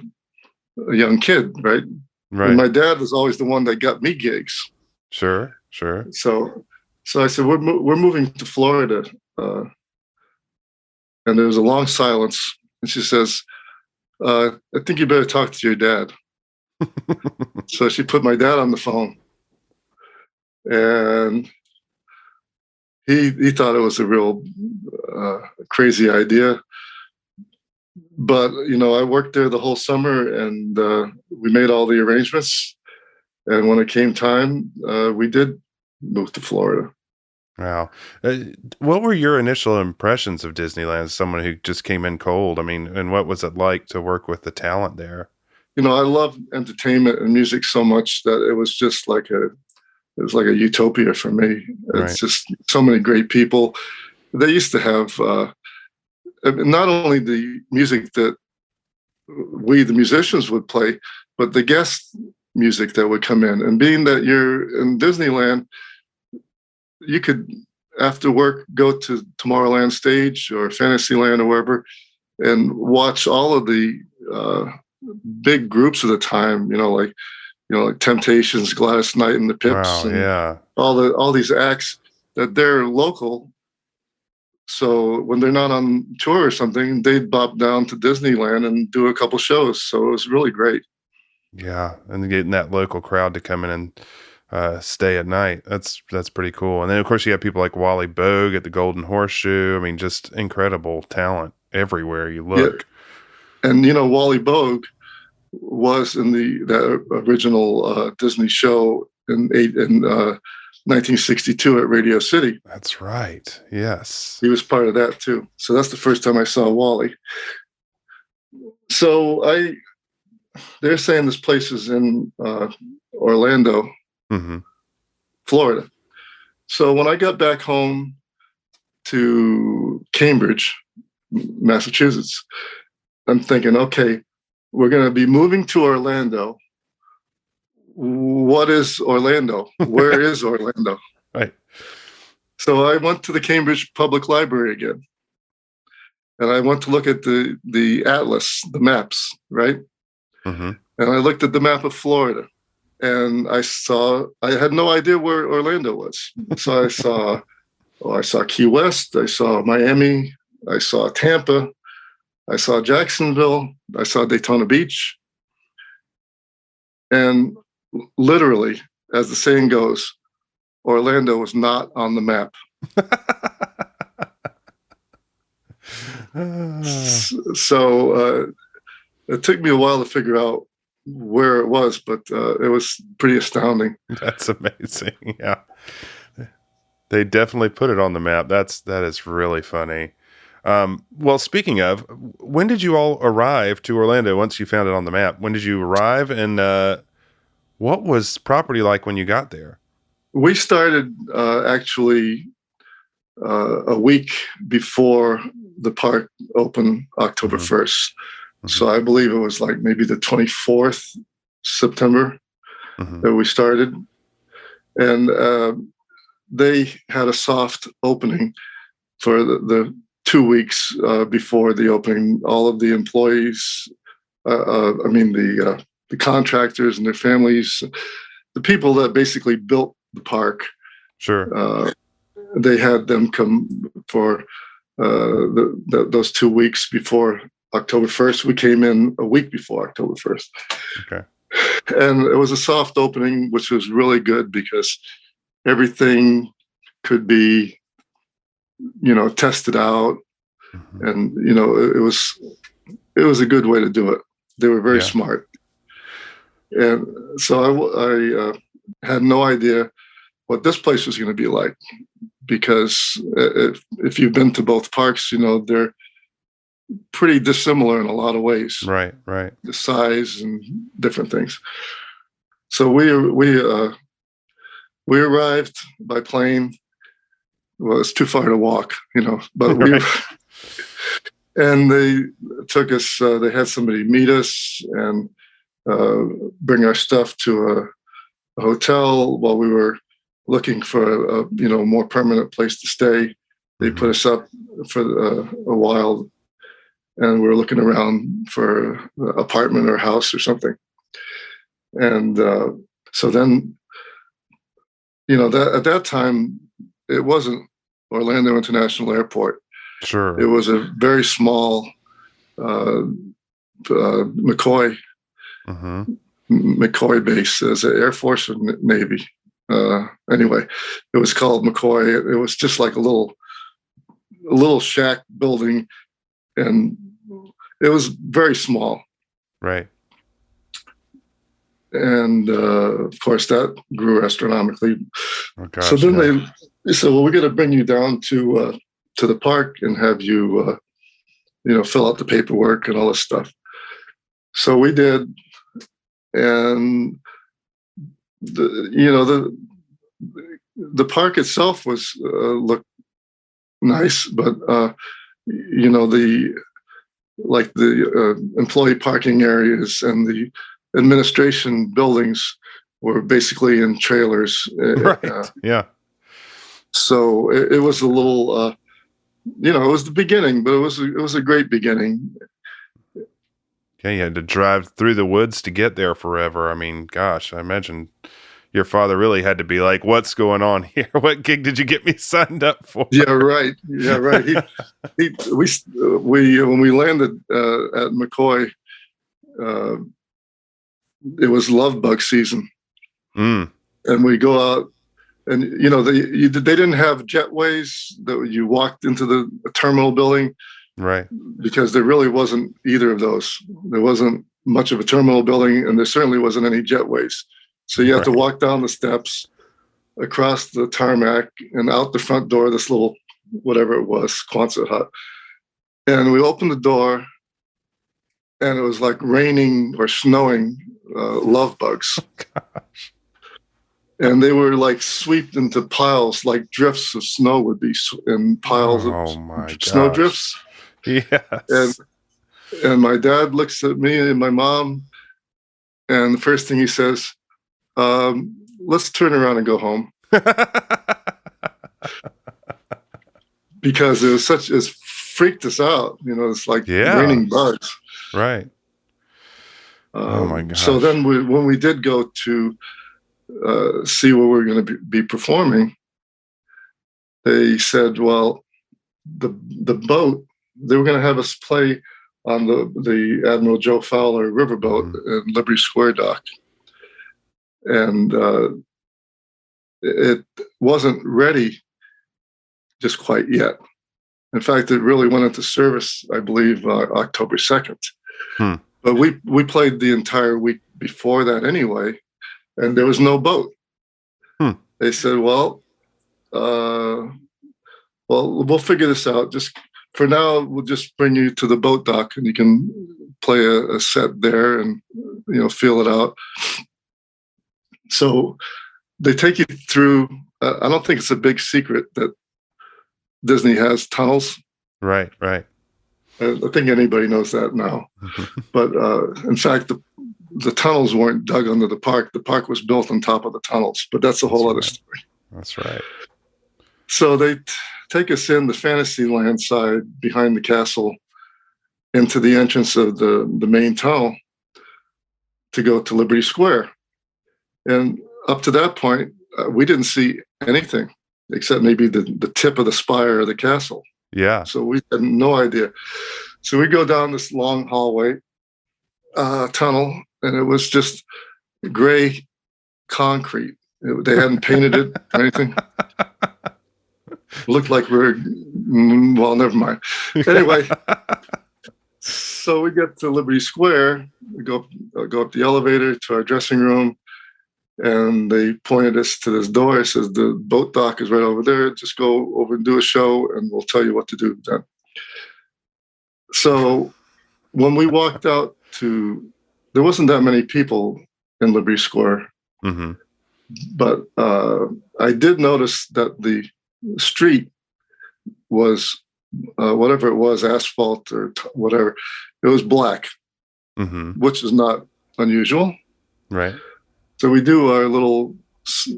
young kid, right? Right. And my dad was always the one that got me gigs. Sure. So I said, we're moving to Florida, and there was a long silence. And she says, "I think you better talk to your dad." So she put my dad on the phone, and he thought it was a real crazy idea. But, I worked there the whole summer, and we made all the arrangements. And when it came time, we did move to Florida. Wow. What were your initial impressions of Disneyland as someone who just came in cold? I mean, and what was it like to work with the talent there? I love entertainment and music so much that it was just like a utopia for me. It's just so many great people. They used to have not only the music that we, the musicians, would play, but the guest music that would come in. And being that you're in Disneyland, you could, after work, go to Tomorrowland stage or Fantasyland or wherever and watch all of the big groups of the time, like Temptations, Gladys Knight and the Pips, all these acts that they're local. So when they're not on tour or something, they'd bop down to Disneyland and do a couple shows. So it was really great. Yeah, and getting that local crowd to come in and stay at night. That's pretty cool. And then, of course, you have people like Wally Bogue at the Golden Horseshoe. I mean, just incredible talent everywhere you look. Yeah. And, Wally Bogue was in that original Disney show in 1962 at Radio City. That's right. Yes. He was part of that too. So that's the first time I saw Wally. So they're saying this place is in Orlando, Florida. So when I got back home to Cambridge, Massachusetts, I'm thinking, okay, we're going to be moving to Orlando. What is Orlando? Where is Orlando? Right. So I went to the Cambridge Public Library again. And I went to look at the atlas, the maps, right? And I looked at the map of Florida. And I had no idea where Orlando was. So I saw Key West, I saw Miami, I saw Tampa, I saw Jacksonville, I saw Daytona Beach. And literally, as the saying goes, Orlando was not on the map. So it took me a while to figure out where it was, but it was pretty astounding. That's amazing. Yeah. They definitely put it on the map. That is really funny. Well, speaking of, when did you all arrive to Orlando once you found it on the map? When did you arrive, and what was property like when you got there? We started actually a week before the park opened, October 1st. So I believe it was like maybe the 24th September that we started. And they had a soft opening for the 2 weeks before the opening. All of the employees, the contractors and their families, the people that basically built the park. Sure. They had them come for those 2 weeks before October 1st. We came in a week before October 1st. Okay. And it was a soft opening, which was really good because everything could be, tested out. Mm-hmm. And, it was a good way to do it. They were very smart. And so I had no idea what this place was going to be like, because if you've been to both parks, they're pretty dissimilar in a lot of ways. Right. The size and different things. So we arrived by plane. Well, it's too far to walk, but and they took us. They had somebody meet us and bring our stuff to a hotel while we were looking for a more permanent place to stay. They put us up for a while, and we were looking around for an apartment or house or something. And so then, that at that time, it wasn't Orlando International Airport. Sure. It was a very small McCoy base as an Air Force or Navy. Anyway, it was called McCoy. It was just like a little shack building, and it was very small. Right. And of course, that grew astronomically. Oh, gosh, so then they said, "Well, we're going to bring you down to the park and have you, fill out the paperwork and all this stuff." So we did, and the park itself was looked nice, but the employee parking areas and the administration buildings were basically in trailers. Right. So it was a little, it was the beginning, but it was a great beginning. Yeah, you had to drive through the woods to get there forever. I mean, gosh, I imagine your father really had to be like, "What's going on here? What gig did you get me signed up for?" Yeah, right. We when we landed at McCoy, it was love bug season, and we go out, and they didn't have jetways that you walked into the terminal building, right? Because there really wasn't either of those. There wasn't much of a terminal building, and there certainly wasn't any jetways. So you have to walk down the steps, across the tarmac, and out the front door of this little, whatever it was, Quonset hut. And we opened the door, and it was like raining or snowing love bugs. Oh, gosh. And they were like swept into piles, like drifts of snow would be in piles of snow drifts. Yes. And my dad looks at me and my mom, and the first thing he says, "Let's turn around and go home." Because it freaked us out. It's like raining bugs. Right. Oh my gosh. So then when we did go to see where we were going to be performing, they said, well, the boat, they were going to have us play on the Admiral Joe Fowler riverboat in Liberty Square dock. And it wasn't ready just quite yet. In fact, it really went into service, I believe, October 2nd. But we played the entire week before that anyway, and there was no boat. They said, well, we'll figure this out. Just for now, we'll just bring you to the boat dock, and you can play a set there and feel it out. So they take you through. I don't think it's a big secret that Disney has tunnels. Right. I think anybody knows that now. But in fact, the tunnels weren't dug under the park. The park was built on top of the tunnels. But that's a whole other story. That's right. So they take us in the Fantasyland side behind the castle into the entrance of the main tunnel to go to Liberty Square. And up to that point, we didn't see anything except maybe the tip of the spire of the castle. Yeah. So we had no idea. So we go down this long hallway tunnel, and it was just gray concrete. They hadn't painted it or anything. Looked like well, never mind. Anyway, so we get to Liberty Square. We go up the elevator to our dressing room, and they pointed us to this door. It says the boat dock is right over there. Just go over and do a show, and we'll tell you what to do then. So when we walked out there wasn't that many people in Liberty Square, but I did notice that the street was whatever it was, asphalt or whatever. It was black, which is not unusual. Right. So we do our little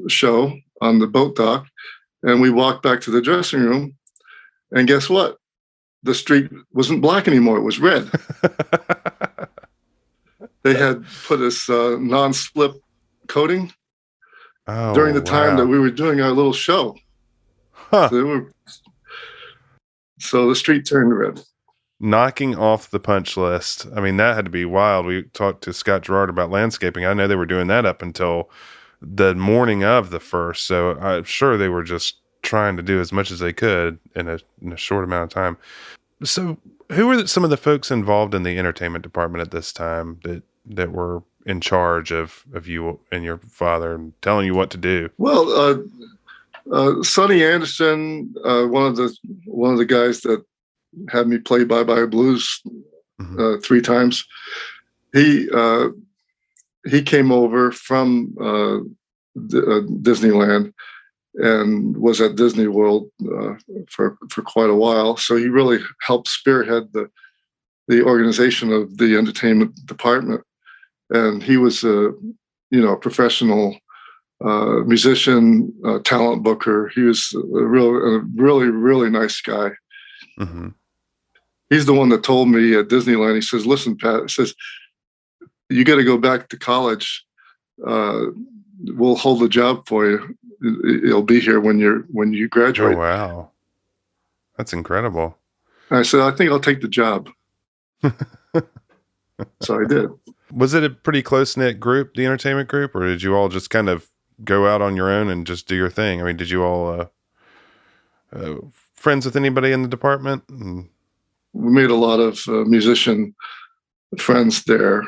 show on the boat dock, and we walk back to the dressing room, and guess what? The street wasn't black anymore. It was red. They had put this non-slip coating during the time that we were doing our little show. Huh. So the street turned red. Knocking off the punch list. I mean, that had to be wild. We talked to Scott Gerard about landscaping. I know they were doing that up until the morning of the first. So I'm sure they were just trying to do as much as they could in a short amount of time. So who were some of the folks involved in the entertainment department at this time that were in charge of you and your father and telling you what to do? Well, Sonny Anderson, one of the guys that had me play Bye Bye Blues 3 times. He came over from Disneyland and was at Disney World for quite a while. So he really helped spearhead the organization of the entertainment department. And he was a professional musician, talent booker. He was a really, really nice guy. He's the one that told me at Disneyland, he says, listen, Pat, he says, you got to go back to college. We'll hold the job for you. It'll be here when you graduate. Oh, wow. That's incredible. And I said, I think I'll take the job. So I did. Was it a pretty close-knit group, the entertainment group, or did you all just kind of go out on your own and just do your thing? I mean, did you all friends with anybody in the department? We made a lot of musician friends there.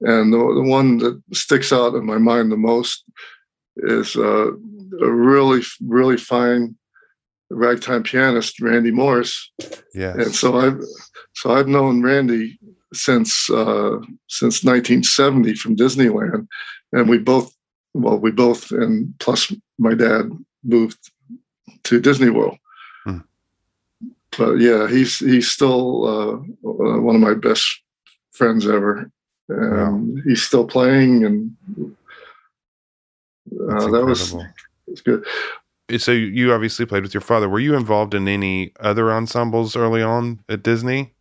And the one that sticks out in my mind the most is a really, really fine ragtime pianist, Randy Morris. Yeah. And so I've known Randy since 1970 from Disneyland, and we both and plus my dad moved to Disney World. But yeah, he's still one of my best friends ever. And he's still playing, and that was good. So you obviously played with your father. Were you involved in any other ensembles early on at Disney?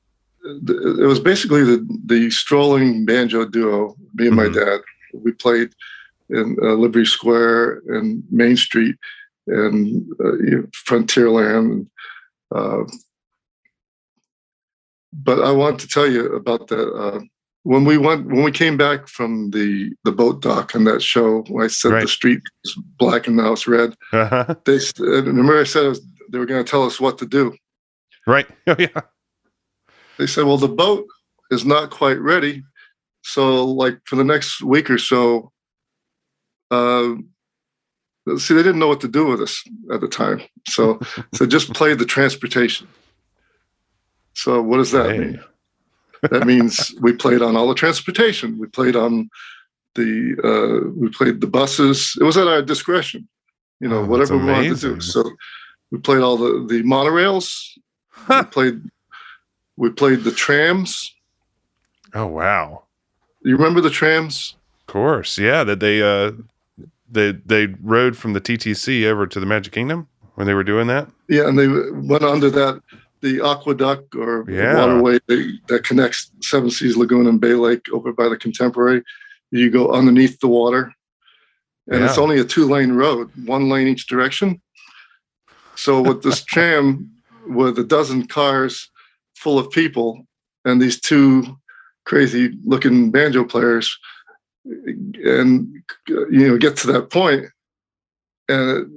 It was basically the strolling banjo duo, me and my dad. We played in Liberty Square and Main Street and Frontierland. But I want to tell you about that. When we came back from the boat dock on that show, when I said the street was black and now it's red, remember I said they were going to tell us what to do. Right. Oh, yeah. They said, well, the boat is not quite ready. So like for the next week or so, they didn't know what to do with us at the time. So just play the transportation. So what does that mean? That means we played on all the transportation. We played on we played the buses. It was at our discretion, whatever we wanted to do. So we played all the monorails. We played the trams. Oh, wow. You remember the trams? Of course. Yeah. That they rode from the TTC over to the Magic Kingdom when they were doing that. Yeah. And they went under the aqueduct or waterway that connects Seven Seas Lagoon and Bay Lake over by the Contemporary. You go underneath the water, and it's only a 2-lane road, 1 lane each direction. So with this tram with a dozen cars full of people and these 2 crazy looking banjo players, and get to that point, and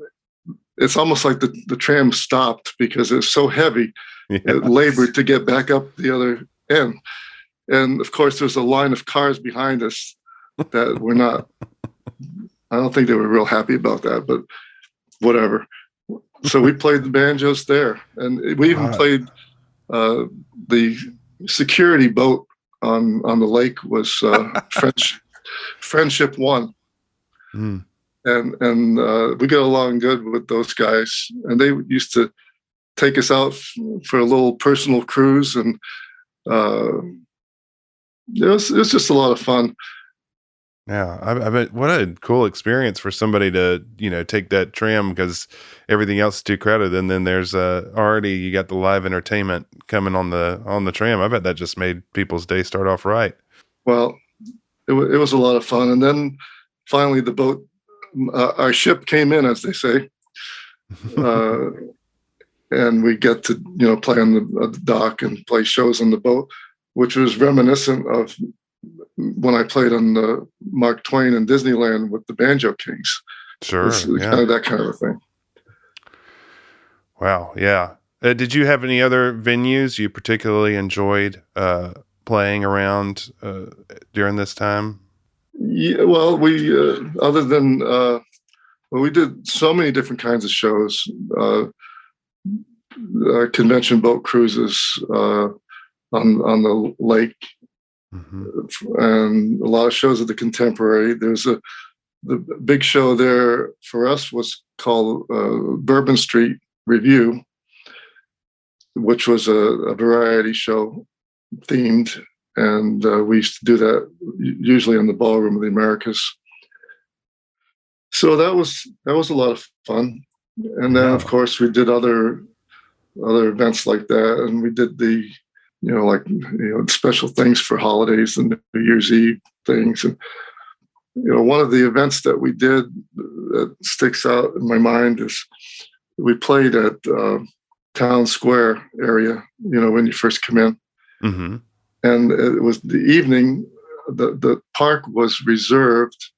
it's almost like the tram stopped because it was so heavy. Yes. It labored to get back up the other end. And of course, there's a line of cars behind us that were not, I don't think they were real happy about that, but whatever. So we played the banjos there. And we even played the security boat on the lake was Friendship One. Mm. And we got along good with those guys. And they used to take us out for a little personal cruise. And it was just a lot of fun. Yeah, I bet what a cool experience for somebody to, take that tram because everything else is too crowded, and then there's already you got the live entertainment coming on the tram. I bet that just made people's day start off right. Well, it was a lot of fun, and then finally the boat, our ship came in, as they say, and we get to play on the dock and play shows on the boat, which was reminiscent of when I played on the Mark Twain in Disneyland with the Banjo Kings. Sure. It's yeah. kind of that kind of a thing. Wow. Yeah. Did you have any other venues you particularly enjoyed playing around during this time? Yeah, well, we other than we did so many different kinds of shows, convention boat cruises on the lake. Mm-hmm. And a lot of shows at the Contemporary. There's the big show there for us was called Bourbon Street Review, which was a variety show themed, and we used to do that usually in the Ballroom of the Americas. So that was a lot of fun. And then of course we did other events like that, and we did the special things for holidays and New Year's Eve things. And, one of the events that we did that sticks out in my mind is we played at Town Square area, when you first come in. Mm-hmm. And it was the evening, the park was reserved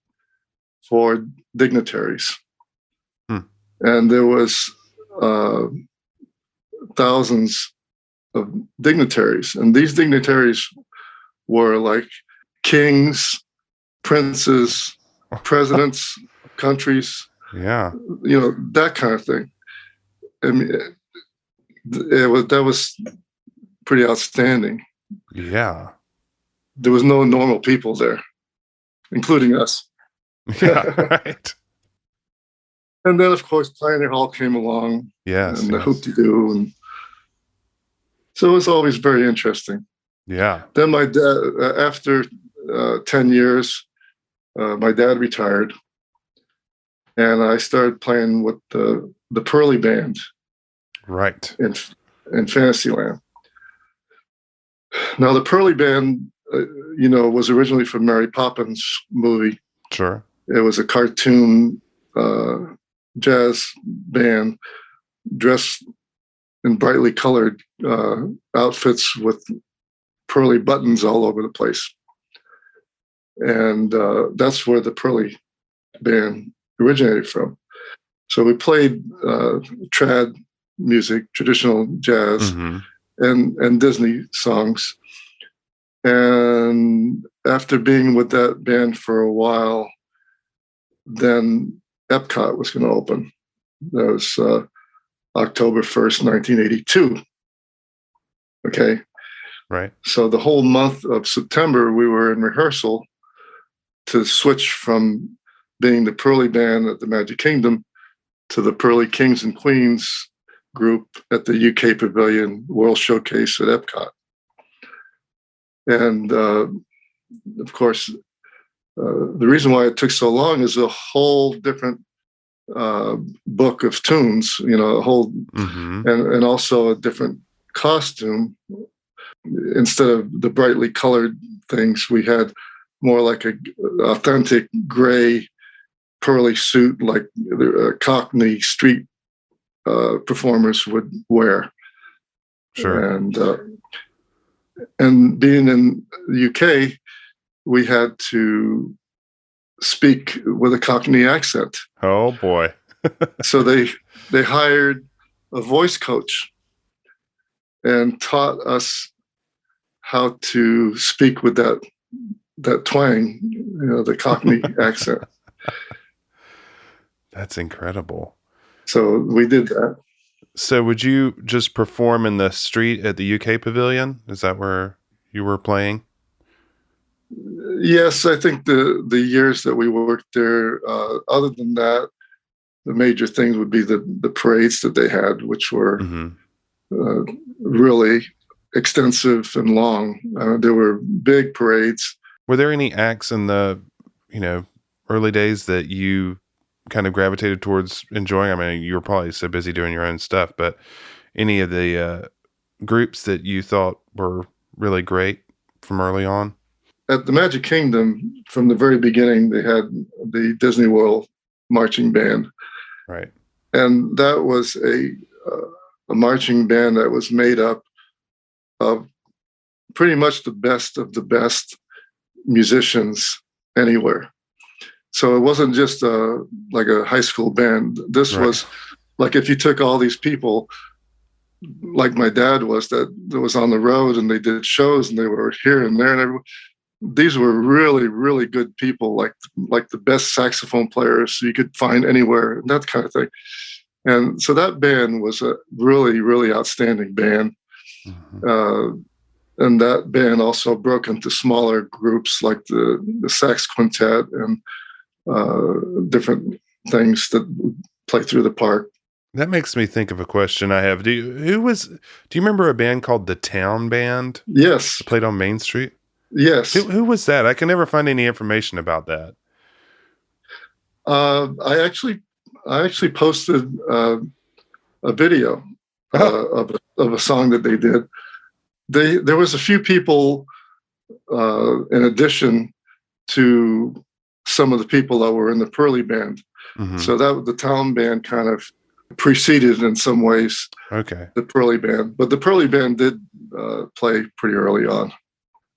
for dignitaries. And there was thousands of dignitaries, and these dignitaries were like kings, princes, presidents, countries, that kind of thing. I mean, that was pretty outstanding. Yeah, there was no normal people there, including us. Yeah, right. And then, of course, Pioneer Hall came along. Yes, and the hoop-de-doo, and so it was always very interesting. Yeah. Then my dad, after 10 years, my dad retired, and I started playing with the Pearly Band, right, in Fantasyland. Now, the Pearly Band, was originally from Mary Poppins movie. Sure. It was a cartoon jazz band dressed in brightly colored outfits with pearly buttons all over the place. And that's where the Pearly Band originated from. So we played trad music, traditional jazz, and Disney songs. And after being with that band for a while, then Epcot was going to open. That was October 1st, 1982. Okay. Right. So the whole month of September, we were in rehearsal to switch from being the Pearly Band at the Magic Kingdom to the Pearly Kings and Queens group at the UK Pavilion World Showcase at Epcot. And of course, the reason why it took so long is a whole different book of tunes, a whole, and also a different costume. Instead of the brightly colored things, we had more like a authentic gray pearly suit like the Cockney street performers would wear. Sure. And being in the UK, we had to speak with a Cockney accent. Oh boy. So they hired a voice coach and taught us how to speak with that twang, the Cockney accent. That's incredible. So we did that. So would you just perform in the street at the UK Pavilion? Is that where you were playing? Yes, I think the years that we worked there. Other than that, the major things would be the parades that they had, which were really extensive and long. There were big parades. Were there any acts in the early days that you kind of gravitated towards enjoying? I mean, you were probably so busy doing your own stuff, but any of the groups that you thought were really great from early on? At the Magic Kingdom, from the very beginning, they had the Disney World marching band. Right. And that was a marching band that was made up of pretty much the best of the best musicians anywhere. So it wasn't just like a high school band. This was like if you took all these people, like my dad was, that was on the road and they did shows and they were here and there and everywhere. These were really, really good people, like the best saxophone players you could find anywhere, and that kind of thing. And so that band was a really, really outstanding band. And that band also broke into smaller groups like the sax quintet and different things that play through the park. That makes me think of a question I have. Do you remember a band called the Town Band? Yes. That played on Main Street? Yes. Who was that? I can never find any information about that. I actually posted a video of a song that they did. There was a few people in addition to some of the people that were in the Pearly Band. Mm-hmm. So that the Town Band kind of preceded in some ways the Pearly Band. But the Pearly Band did play pretty early on.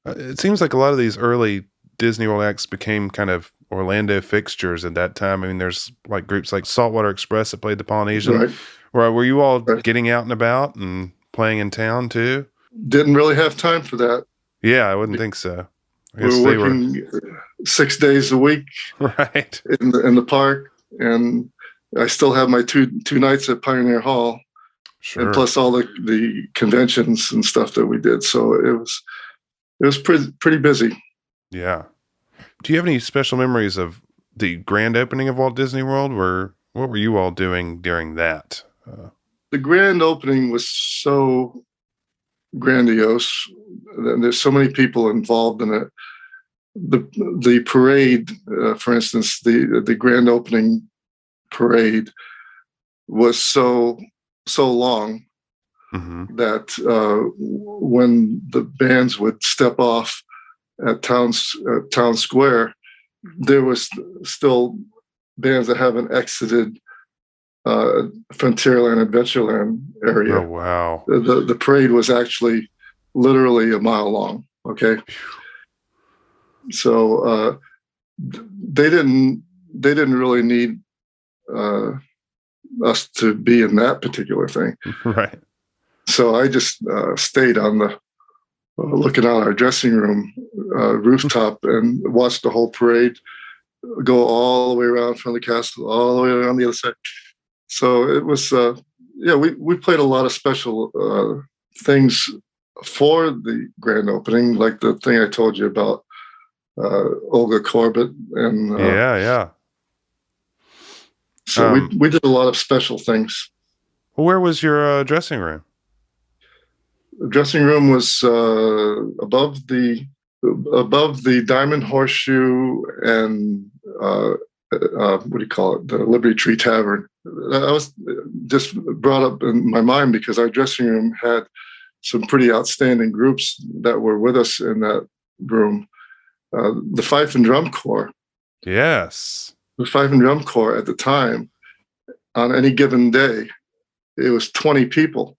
It seems like a lot of these early Disney World acts became kind of Orlando fixtures at that time. I mean, there's like groups like Saltwater Express that played the Polynesian. Right. Were you all getting out and about and playing in town too? Didn't really have time for that. Yeah, I wouldn't think so. We were working 6 days a week, right, in the park, and I still have my two nights at Pioneer Hall, and plus all the conventions and stuff that we did. So it was pretty busy. Yeah. Do you have any special memories of the grand opening of Walt Disney World? What were you all doing during that? The grand opening was so grandiose. There's so many people involved in it. The parade, for instance, the grand opening parade was so long that when the bands would step off at Town Square, there was still bands that haven't exited Frontierland, Adventureland area. Oh, wow. The parade was actually literally a mile long. Okay. So they didn't really need us to be in that particular thing. Right. So I just stayed on the looking out our dressing room rooftop and watched the whole parade go all the way around from the castle, all the way around the other side. So it was, we played a lot of special things for the grand opening, like the thing I told you about Olga Corbett. And yeah. So we did a lot of special things. Well, where was your dressing room? The dressing room was above the Diamond Horseshoe and what do you call it? The Liberty Tree Tavern. I was just brought up in my mind because our dressing room had some pretty outstanding groups that were with us in that room. The Fife and Drum Corps. Yes. The Fife and Drum Corps at the time, on any given day, it was 20 people.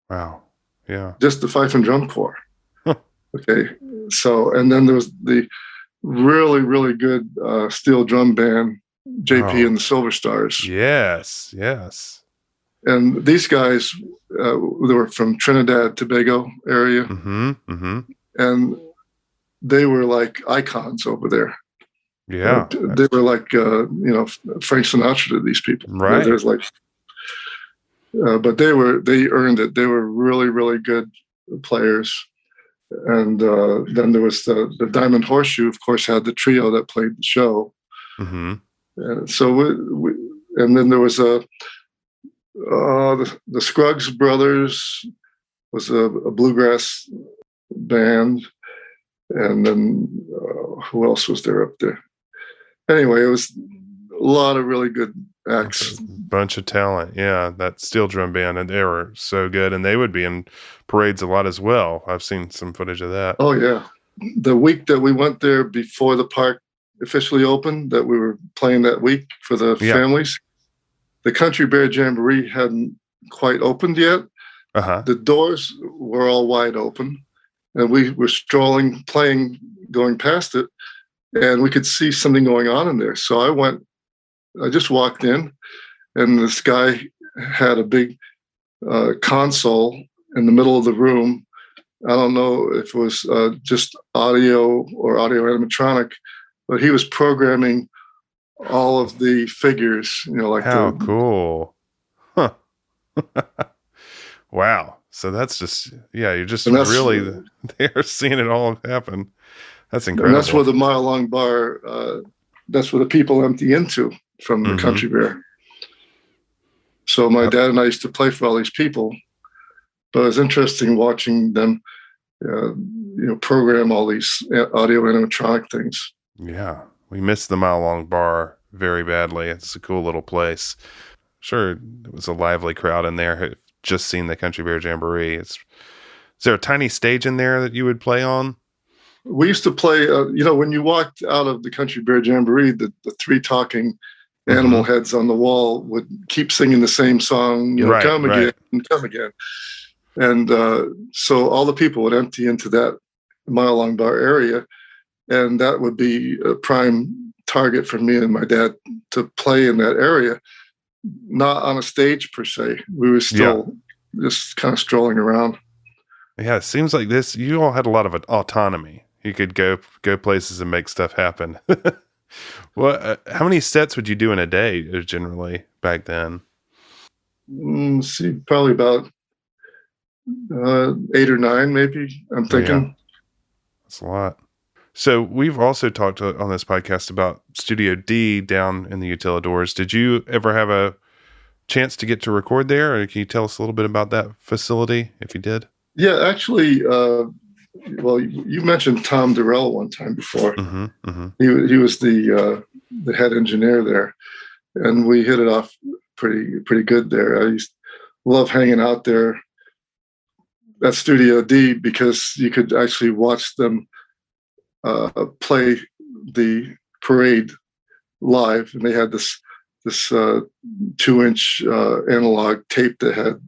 Wow. Yeah. Just the Fife and Drum Corps. Okay. So, and then there was the really, really good steel drum band JP Oh, and the Silver Stars. yes. And these guys, they were from Trinidad, Tobago area. And they were like icons over there. Yeah. They were like, Frank Sinatra to these people. Right. There's like, but they earned it. They were really, really good players. And then there was the Diamond Horseshoe, of course, had the trio that played the show. And so and then there was the Scruggs Brothers was a bluegrass band. And then who else was there up there? Anyway, it was a lot of really good acts. Bunch of talent. Yeah, that steel drum band, and they were so good, and they would be in parades a lot as well. I've seen some footage of that. Oh yeah, the week that we went there before the park officially opened, that we were playing that week for the families, the Country Bear Jamboree hadn't quite opened yet. The doors were all wide open, and we were strolling, playing, going past it, and we could see something going on in there. So I just walked in, and this guy had a big console in the middle of the room. I don't know if it was just audio or audio animatronic, but he was programming all of the figures, like how cool. Huh. Wow. So that's just, you're just really there seeing it all happen. That's incredible. And that's where the Mile Long Bar, that's where the people empty into from the Country Bear. So my dad and I used to play for all these people, but it was interesting watching them, program all these audio animatronic things. Yeah. We missed the Mile Long Bar very badly. It's a cool little place. Sure, it was a lively crowd in there. Just seen the Country Bear Jamboree. Is there a tiny stage in there that you would play on? We used to play, when you walked out of the Country Bear Jamboree, the three talking animal heads on the wall would keep singing the same song, come again, come again. And so all the people would empty into that Mile Long Bar area, and that would be a prime target for me and my dad to play in that area. Not on a stage per se. We were still just kind of strolling around. Yeah, it seems like you all had a lot of autonomy. You could go places and make stuff happen. Well, how many sets would you do in a day generally back then? Probably about 8 or 9, maybe. I'm thinking. Yeah. That's a lot. So we've also talked on this podcast about Studio D down in the Utilidors. Did you ever have a chance to get to record there? Or can you tell us a little bit about that facility, if you did? Yeah, actually, you mentioned Tom Durrell one time before. He was the head engineer there, and we hit it off pretty good there. I used to love hanging out there at Studio D because you could actually watch them play the parade live, and they had this 2-inch analog tape that had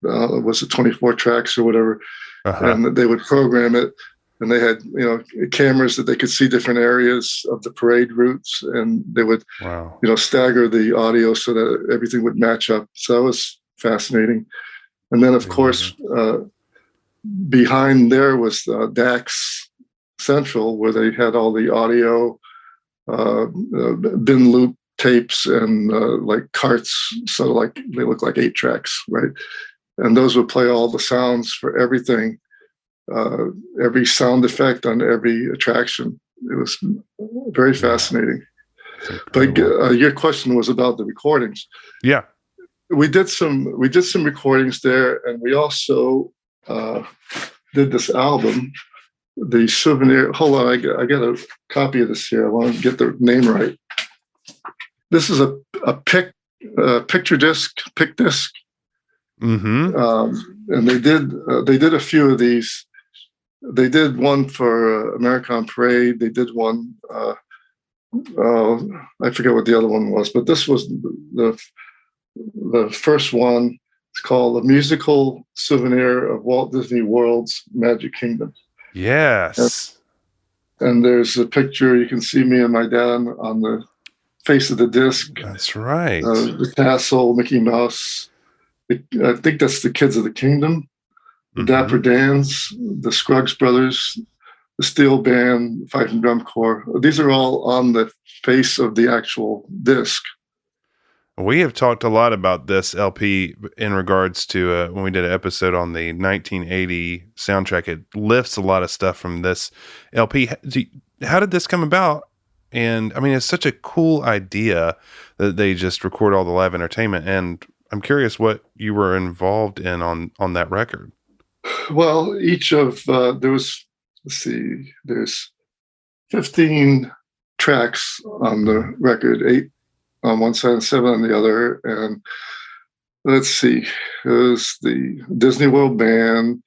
was it 24 tracks or whatever, and they would program it, and they had cameras that they could see different areas of the parade routes, and they would stagger the audio so that everything would match up. So that was fascinating. And then of course behind there was Dax Central, where they had all the audio bin loop tapes and like carts, so like they look like 8 tracks, right? And those would play all the sounds for everything, every sound effect on every attraction. It was very fascinating. But your question was about the recordings. Yeah, we did some recordings there, and we also did this album, the Souvenir. Hold on, I got a copy of this here. I want to get the name right. This is a picture disc, pick disc. And they did a few of these. They did one for American Parade. They did one. I forget what the other one was, but this was the first one. It's called A Musical Souvenir of Walt Disney World's Magic Kingdom. Yes. And there's a picture. You can see me and my dad on the face of the disc. That's right. The Castle, Mickey Mouse. I think that's the Kids of the Kingdom, the Dapper Dans, the Scruggs Brothers, the Steel Band, Fife and Drum Corps. These are all on the face of the actual disc. We have talked a lot about this LP in regards to when we did an episode on the 1980 soundtrack. It lifts a lot of stuff from this LP. How did this come about? And I mean, it's such a cool idea that they just record all the live entertainment. And I'm curious what you were involved in on that record. Well, each of there's 15 tracks on the record, 8 on one side and 7 on the other. And let's see, it was the Disney World Band,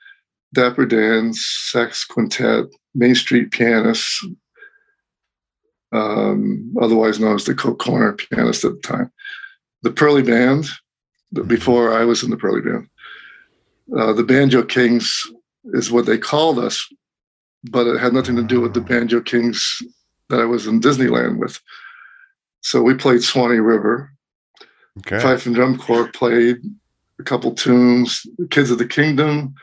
Dapper Dans, Sax Quintet, Main Street Pianists, otherwise known as the Coke Corner Pianist at the time, the Pearly Band, before I was in the Pearly Band. The Banjo Kings is what they called us, but it had nothing to do with the Banjo Kings that I was in Disneyland with. So we played Swanee River. Okay. Fife and Drum Corps played a couple tunes. The Kids of the Kingdom,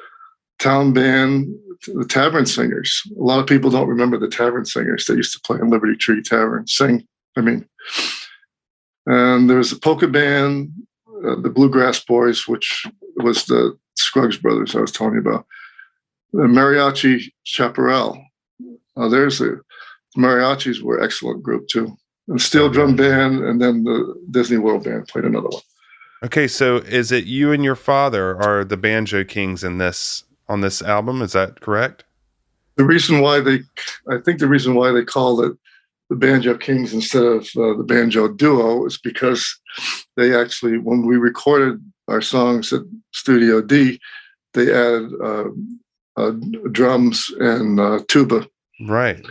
Town Band, the Tavern Singers. A lot of people don't remember the Tavern Singers. They used to play in Liberty Tree Tavern, And there was a polka band, the Bluegrass Boys, which was the Scruggs Brothers I was telling you about. The Mariachi Chaparral. The mariachis were an excellent group too. And Steel Drum Band, and then the Disney World Band played another one. Okay, so is it you and your father are the Banjo Kings on this album? Is that correct? I think the reason why they called it the Banjo Kings instead of the Banjo Duo is because they actually, when we recorded our songs at Studio D, they added drums and tuba. Right.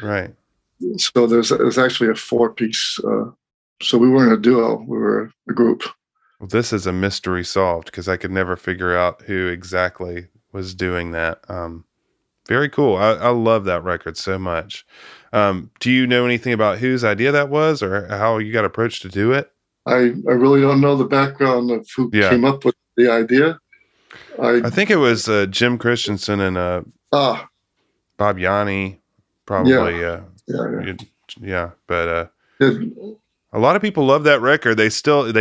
So there's actually a 4-piece. So we weren't a duo; we were a group. Well, this is a mystery solved because I could never figure out who exactly was doing that. Very cool. I love that record so much. Do you know anything about whose idea that was, or how you got approached to do it? I really don't know the background of who came up with the idea. I think it was Jim Christensen and Bob Yanni, probably. But a lot of people love that record. They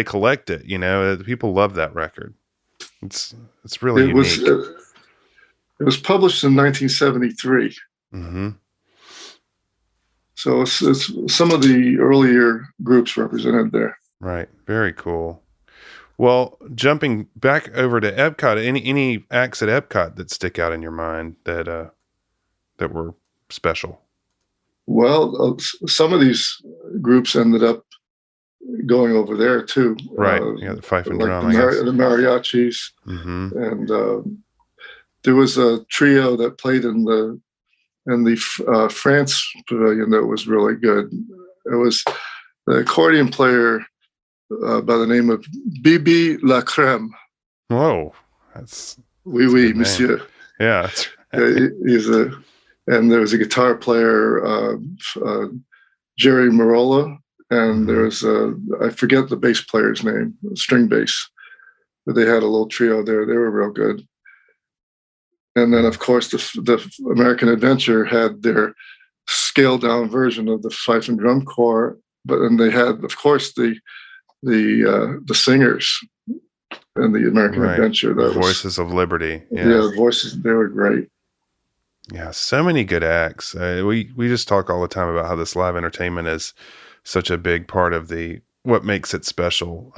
collect it. People love that record. It's really unique. It was published in 1973. Mm-hmm. So it's some of the earlier groups represented there. Right. Very cool. Well, jumping back over to Epcot, any acts at Epcot that stick out in your mind that were special? Well, some of these groups ended up going over there too. Right. The Fife and Drum, the mariachis. Mm-hmm. And there was a trio that played in the France pavilion that was really good. It was the accordion player by the name of Bibi La Creme. Whoa, that's oui, monsieur. Yeah, that's right. And there was a guitar player, Jerry Marola, and there was I forget the bass player's name, string bass. But they had a little trio there. They were real good. And then, of course, the American Adventure had their scaled down version of the Fife and Drum Corps, then they had, of course, the singers and the American Adventure. That Voices of Liberty. Yeah, voices. They were great. Yeah, so many good acts. We just talk all the time about how this live entertainment is such a big part of what makes it special.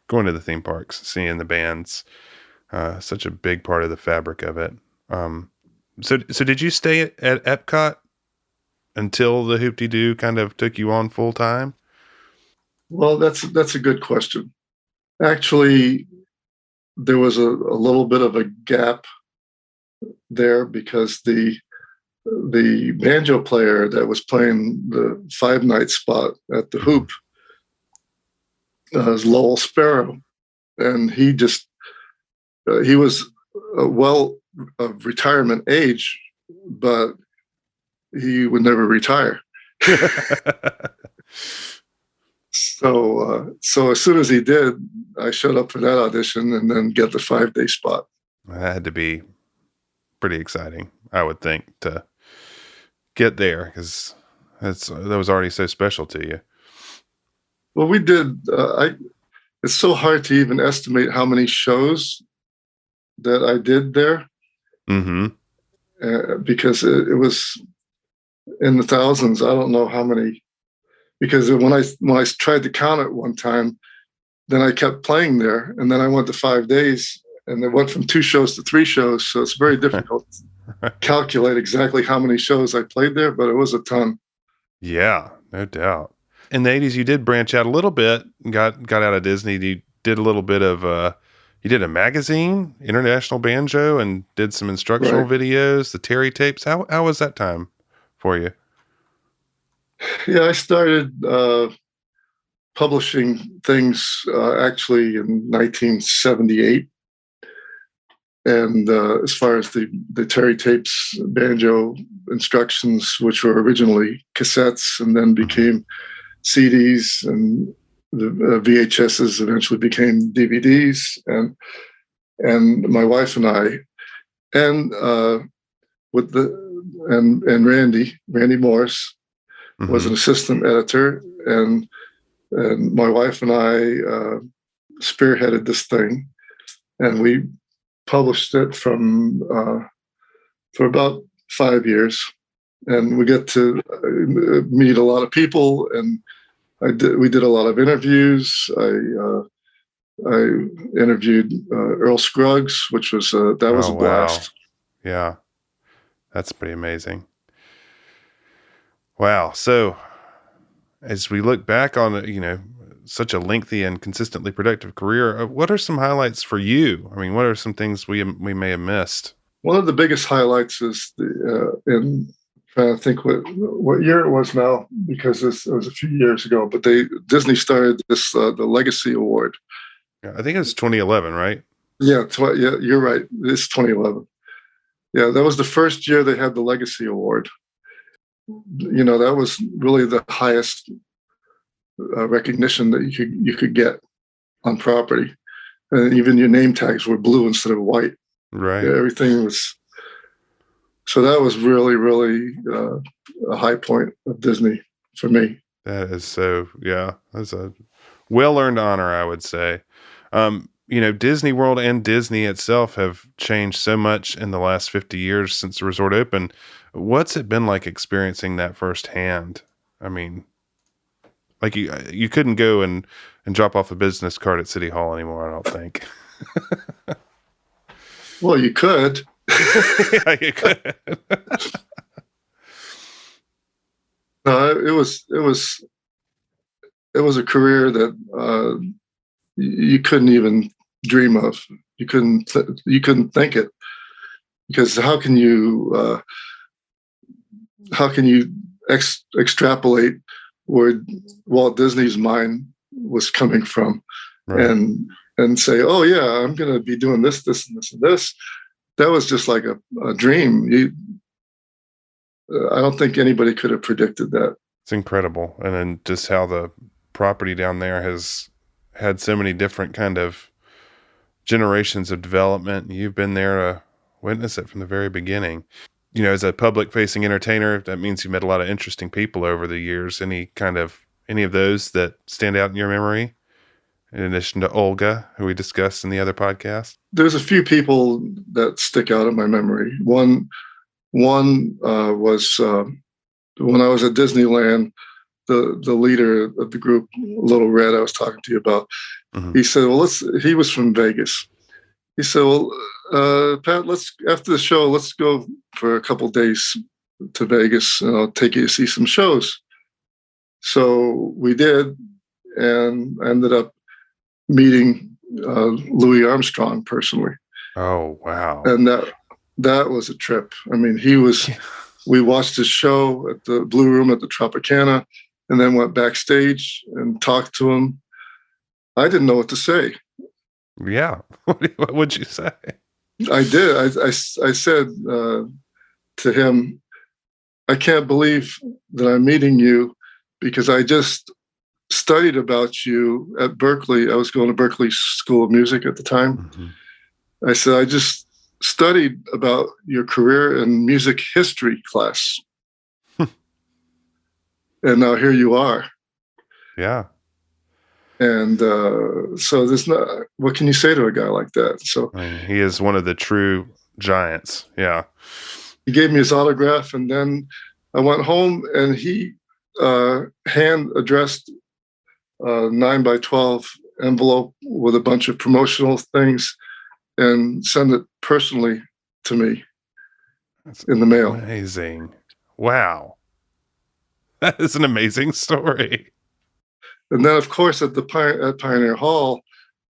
Going to the theme parks, seeing the bands. Such a big part of the fabric of it. So did you stay at Epcot until the Hoop-Dee-Doo kind of took you on full time? Well, that's a good question. Actually, there was a little bit of a gap there because the banjo player that was playing the 5-night spot at the Hoop is Lowell Sparrow, and he was of retirement age, but he would never retire. So as soon as he did, I showed up for that audition and then get the 5-day spot. That had to be pretty exciting, I would think, to get there, because that was already so special to you. Well, we did. It's so hard to even estimate how many shows that I did there, because it was in the thousands. I don't know how many, because when I tried to count it one time, then I kept playing there, and then I went to 5 days, and it went from 2 shows to 3 shows. So it's very difficult to calculate exactly how many shows I played there, but it was a ton. Yeah, no doubt. In the 80s, you did branch out a little bit, got out of Disney. You did a little bit of, you did a magazine, International Banjo, and did some instructional videos, the Terry tapes. How was that time for you? Yeah, I started publishing things actually in 1978. And as far as the Terry tapes, banjo instructions, which were originally cassettes and then became CDs, and the VHSs eventually became DVDs, and my wife and I, and and Randy Morris was an assistant editor, and my wife and I spearheaded this thing, and we published it for about 5 years, and we get to meet a lot of people, and we did a lot of interviews. I interviewed Earl Scruggs, which was that was a blast. Wow. Yeah, that's pretty amazing. Wow. So as we look back on such a lengthy and consistently productive career, what are some highlights for you? I mean, what are some things we may have missed? One of the biggest highlights is in trying to think what year it was now, because it was a few years ago, but Disney started this the Legacy Award. Yeah, I think it was 2011, right? Yeah, yeah, you're right. It's 2011. Yeah, that was the first year they had the Legacy Award. That was really the highest recognition that you could get on property, and even your name tags were blue instead of white. Right. Yeah, everything was. So that was really, really a high point of Disney for me. That is so. Yeah, that's a well-earned honor, I would say. Disney World and Disney itself have changed so much in the last 50 years since the resort opened. What's it been like experiencing that firsthand? I mean, like you couldn't go and drop off a business card at City Hall anymore, I don't think. Well, you could. Yeah, you could. No, it was a career that you couldn't even dream of. You couldn't think it, because how can you extrapolate where Walt Disney's mind was coming from, right, and say, oh yeah, I'm going to be doing this, and this, and this. That was just like a dream. I don't think anybody could have predicted that. It's incredible. And then just how the property down there has had so many different kind of generations of development. You've been there to witness it from the very beginning. As a public-facing entertainer, that means you met a lot of interesting people over the years. Any of those that stand out in your memory, in addition to Olga, who we discussed in the other podcast? There's a few people that stick out in my memory. One was when I was at Disneyland, the leader of the group, Little Red, I was talking to you about. He said, well, he was from Vegas. He said, well, Pat, after the show, let's go for a couple days to Vegas, and I'll take you to see some shows. So we did, and I ended up meeting Louis Armstrong personally. Oh, wow. And that was a trip. I mean, we watched his show at the Blue Room at the Tropicana, and then went backstage and talked to him. I didn't know what to say. Yeah. What would you say? I did. I said to him, I can't believe that I'm meeting you, because I just studied about you at Berkeley. I was going to Berkeley School of Music at the time. Mm-hmm. I said, I just studied about your career in music history class. And now here you are. Yeah. And so there's not, what can you say to a guy like that? So I mean, he is one of the true giants. Yeah. he gave me his autograph, and then I went home and he hand addressed 9x12 envelope with a bunch of promotional things and sent it personally to me. That's in the mail. Amazing. Wow. That is an amazing story. And then, of course, at Pioneer Hall,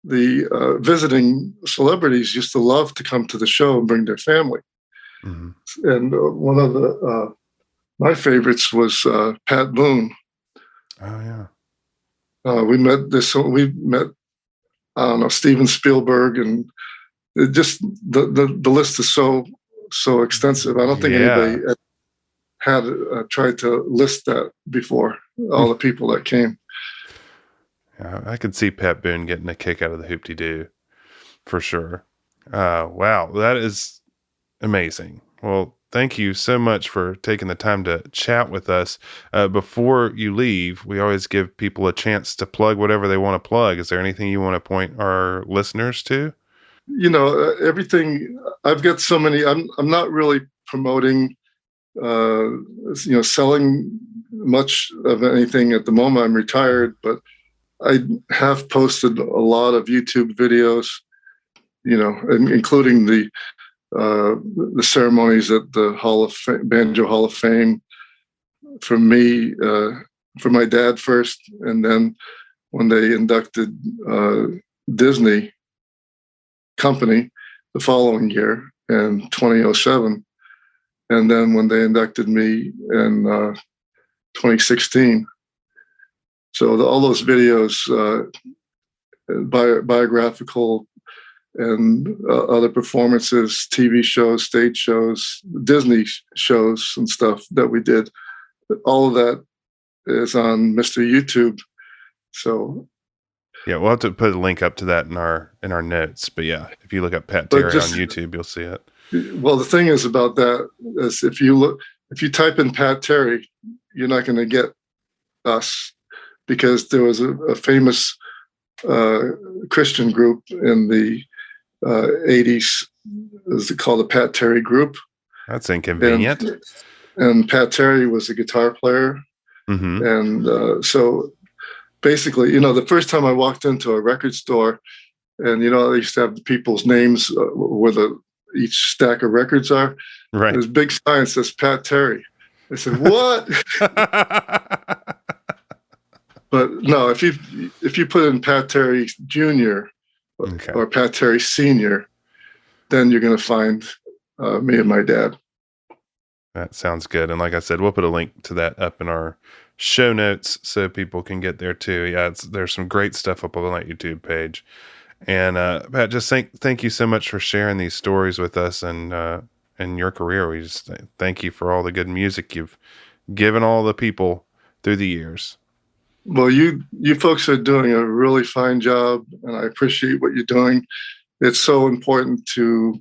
the visiting celebrities used to love to come to the show and bring their family. Mm-hmm. And one of my favorites was Pat Boone. Oh yeah. We met I don't know, Steven Spielberg, and just the list is so extensive. I don't think anybody had tried to list that before. All the people that came. Yeah, I could see Pat Boone getting a kick out of the hoop-de-doo for sure. Wow, that is amazing. Well, thank you so much for taking the time to chat with us. Before you leave, we always give people a chance to plug whatever they want to plug. Is there anything you want to point our listeners to? You know, everything. I've got so many. I'm not really promoting, selling much of anything at the moment. I'm retired, but I have posted a lot of YouTube videos, including the ceremonies at the Banjo Hall of Fame for me, for my dad first, and then when they inducted Disney Company the following year in 2007, and then when they inducted me in 2016. So all those videos, biographical and other performances, TV shows, stage shows, Disney shows and stuff that we did, all of that is on Mr. YouTube. So yeah, we'll have to put a link up to that in our notes. But yeah, if you look up Pat Terry on YouTube, you'll see it. Well, the thing is about that is if you type in Pat Terry, you're not going to get us, because there was a famous Christian group in the 80s. It was called the Pat Terry Group. That's inconvenient. And Pat Terry was a guitar player. Mm-hmm. And so basically, the first time I walked into a record store, and they used to have the people's names where each stack of records are. Right. There's big sign that says Pat Terry. I said, what? But no, if you put in Pat Terry Jr. or Pat Terry Sr., then you're going to find me and my dad. That sounds good. And like I said, we'll put a link to that up in our show notes so people can get there too. Yeah, there's some great stuff up on that YouTube page. And Pat, just thank you so much for sharing these stories with us and your career. We just thank you for all the good music you've given all the people through the years. Well, you folks are doing a really fine job, and I appreciate what you're doing. It's so important to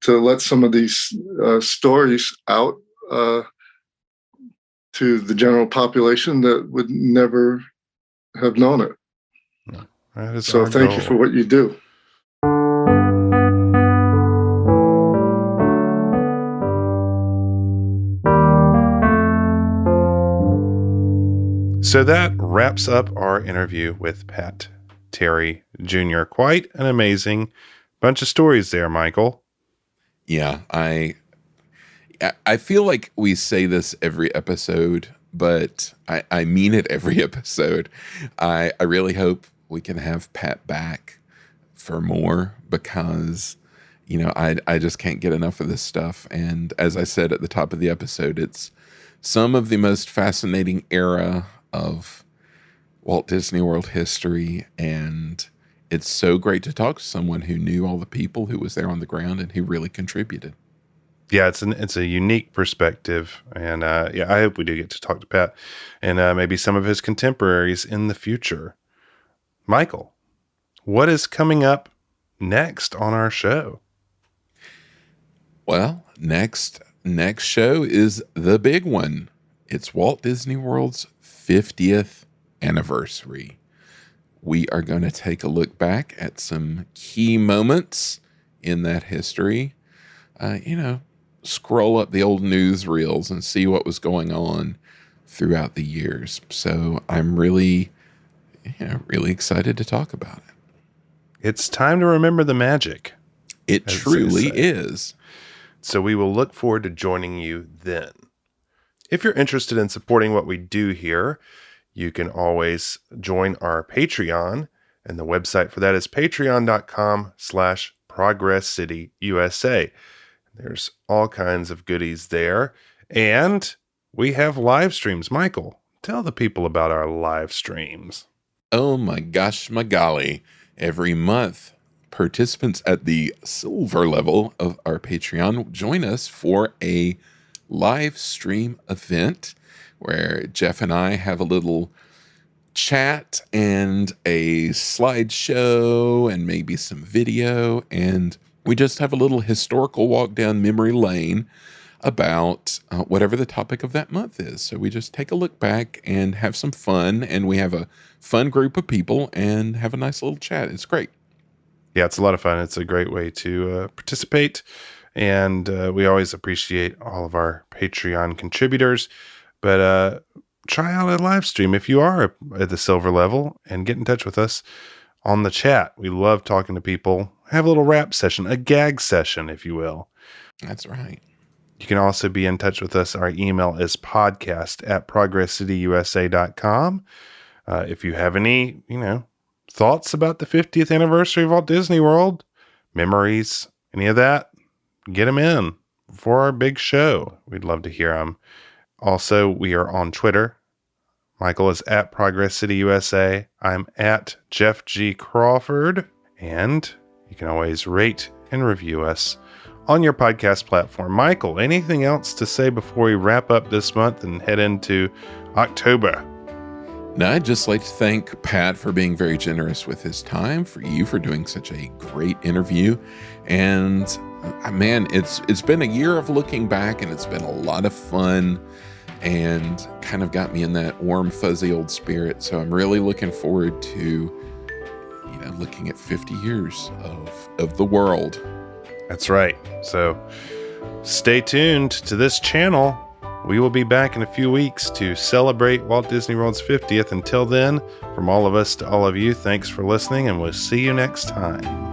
let some of these stories out to the general population that would never have known it. So thank you for what you do. So that wraps up our interview with Pat Terry Jr. Quite an amazing bunch of stories there, Michael. Yeah, I feel like we say this every episode, but I mean it every episode. I really hope we can have Pat back for more, because I just can't get enough of this stuff. And as I said at the top of the episode, it's some of the most fascinating era of Walt Disney World history, and it's so great to talk to someone who knew all the people, who was there on the ground, and who really contributed. Yeah, it's a unique perspective, and I hope we do get to talk to Pat and maybe some of his contemporaries in the future. Michael, what is coming up next on our show? Well, next show is the big one. It's Walt Disney World's 50th anniversary. We are going to take a look back at some key moments in that history. Scroll up the old newsreels and see what was going on throughout the years. So I'm really excited to talk about it. It's time to remember the magic. It truly is. So we will look forward to joining you then. If you're interested in supporting what we do here, you can always join our Patreon, and the website for that is patreon.com/ProgressCityUSA. There's all kinds of goodies there, and we have live streams. Michael, tell the people about our live streams. Oh my gosh, my golly. Every month, participants at the silver level of our Patreon join us for a live stream event where Jeff and I have a little chat and a slideshow and maybe some video, and we just have a little historical walk down memory lane about whatever the topic of that month is. So we just take a look back and have some fun, and we have a fun group of people and have a nice little chat. It's great. Yeah, it's a lot of fun. It's a great way to participate, and we always appreciate all of our Patreon contributors. But try out a live stream if you are at the silver level, and get in touch with us on the chat. We love talking to people. Have a little rap session, a gag session, if you will. That's right. You can also be in touch with us. Our email is podcast@progresscityusa.com. If you have any, thoughts about the 50th anniversary of Walt Disney World, memories, any of that, get them in for our big show. We'd love to hear them. Also, we are on Twitter. Michael is at Progress City USA. I'm at Jeff G. Crawford. And you can always rate and review us on your podcast platform. Michael, anything else to say before we wrap up this month and head into October? No, I'd just like to thank Pat for being very generous with his time, for you for doing such a great interview. And man, it's been a year of looking back, and it's been a lot of fun and kind of got me in that warm, fuzzy old spirit. So I'm really looking forward to, looking at 50 years of the world. That's right. So stay tuned to this channel. We will be back in a few weeks to celebrate Walt Disney World's 50th. Until then, from all of us to all of you, thanks for listening, and we'll see you next time.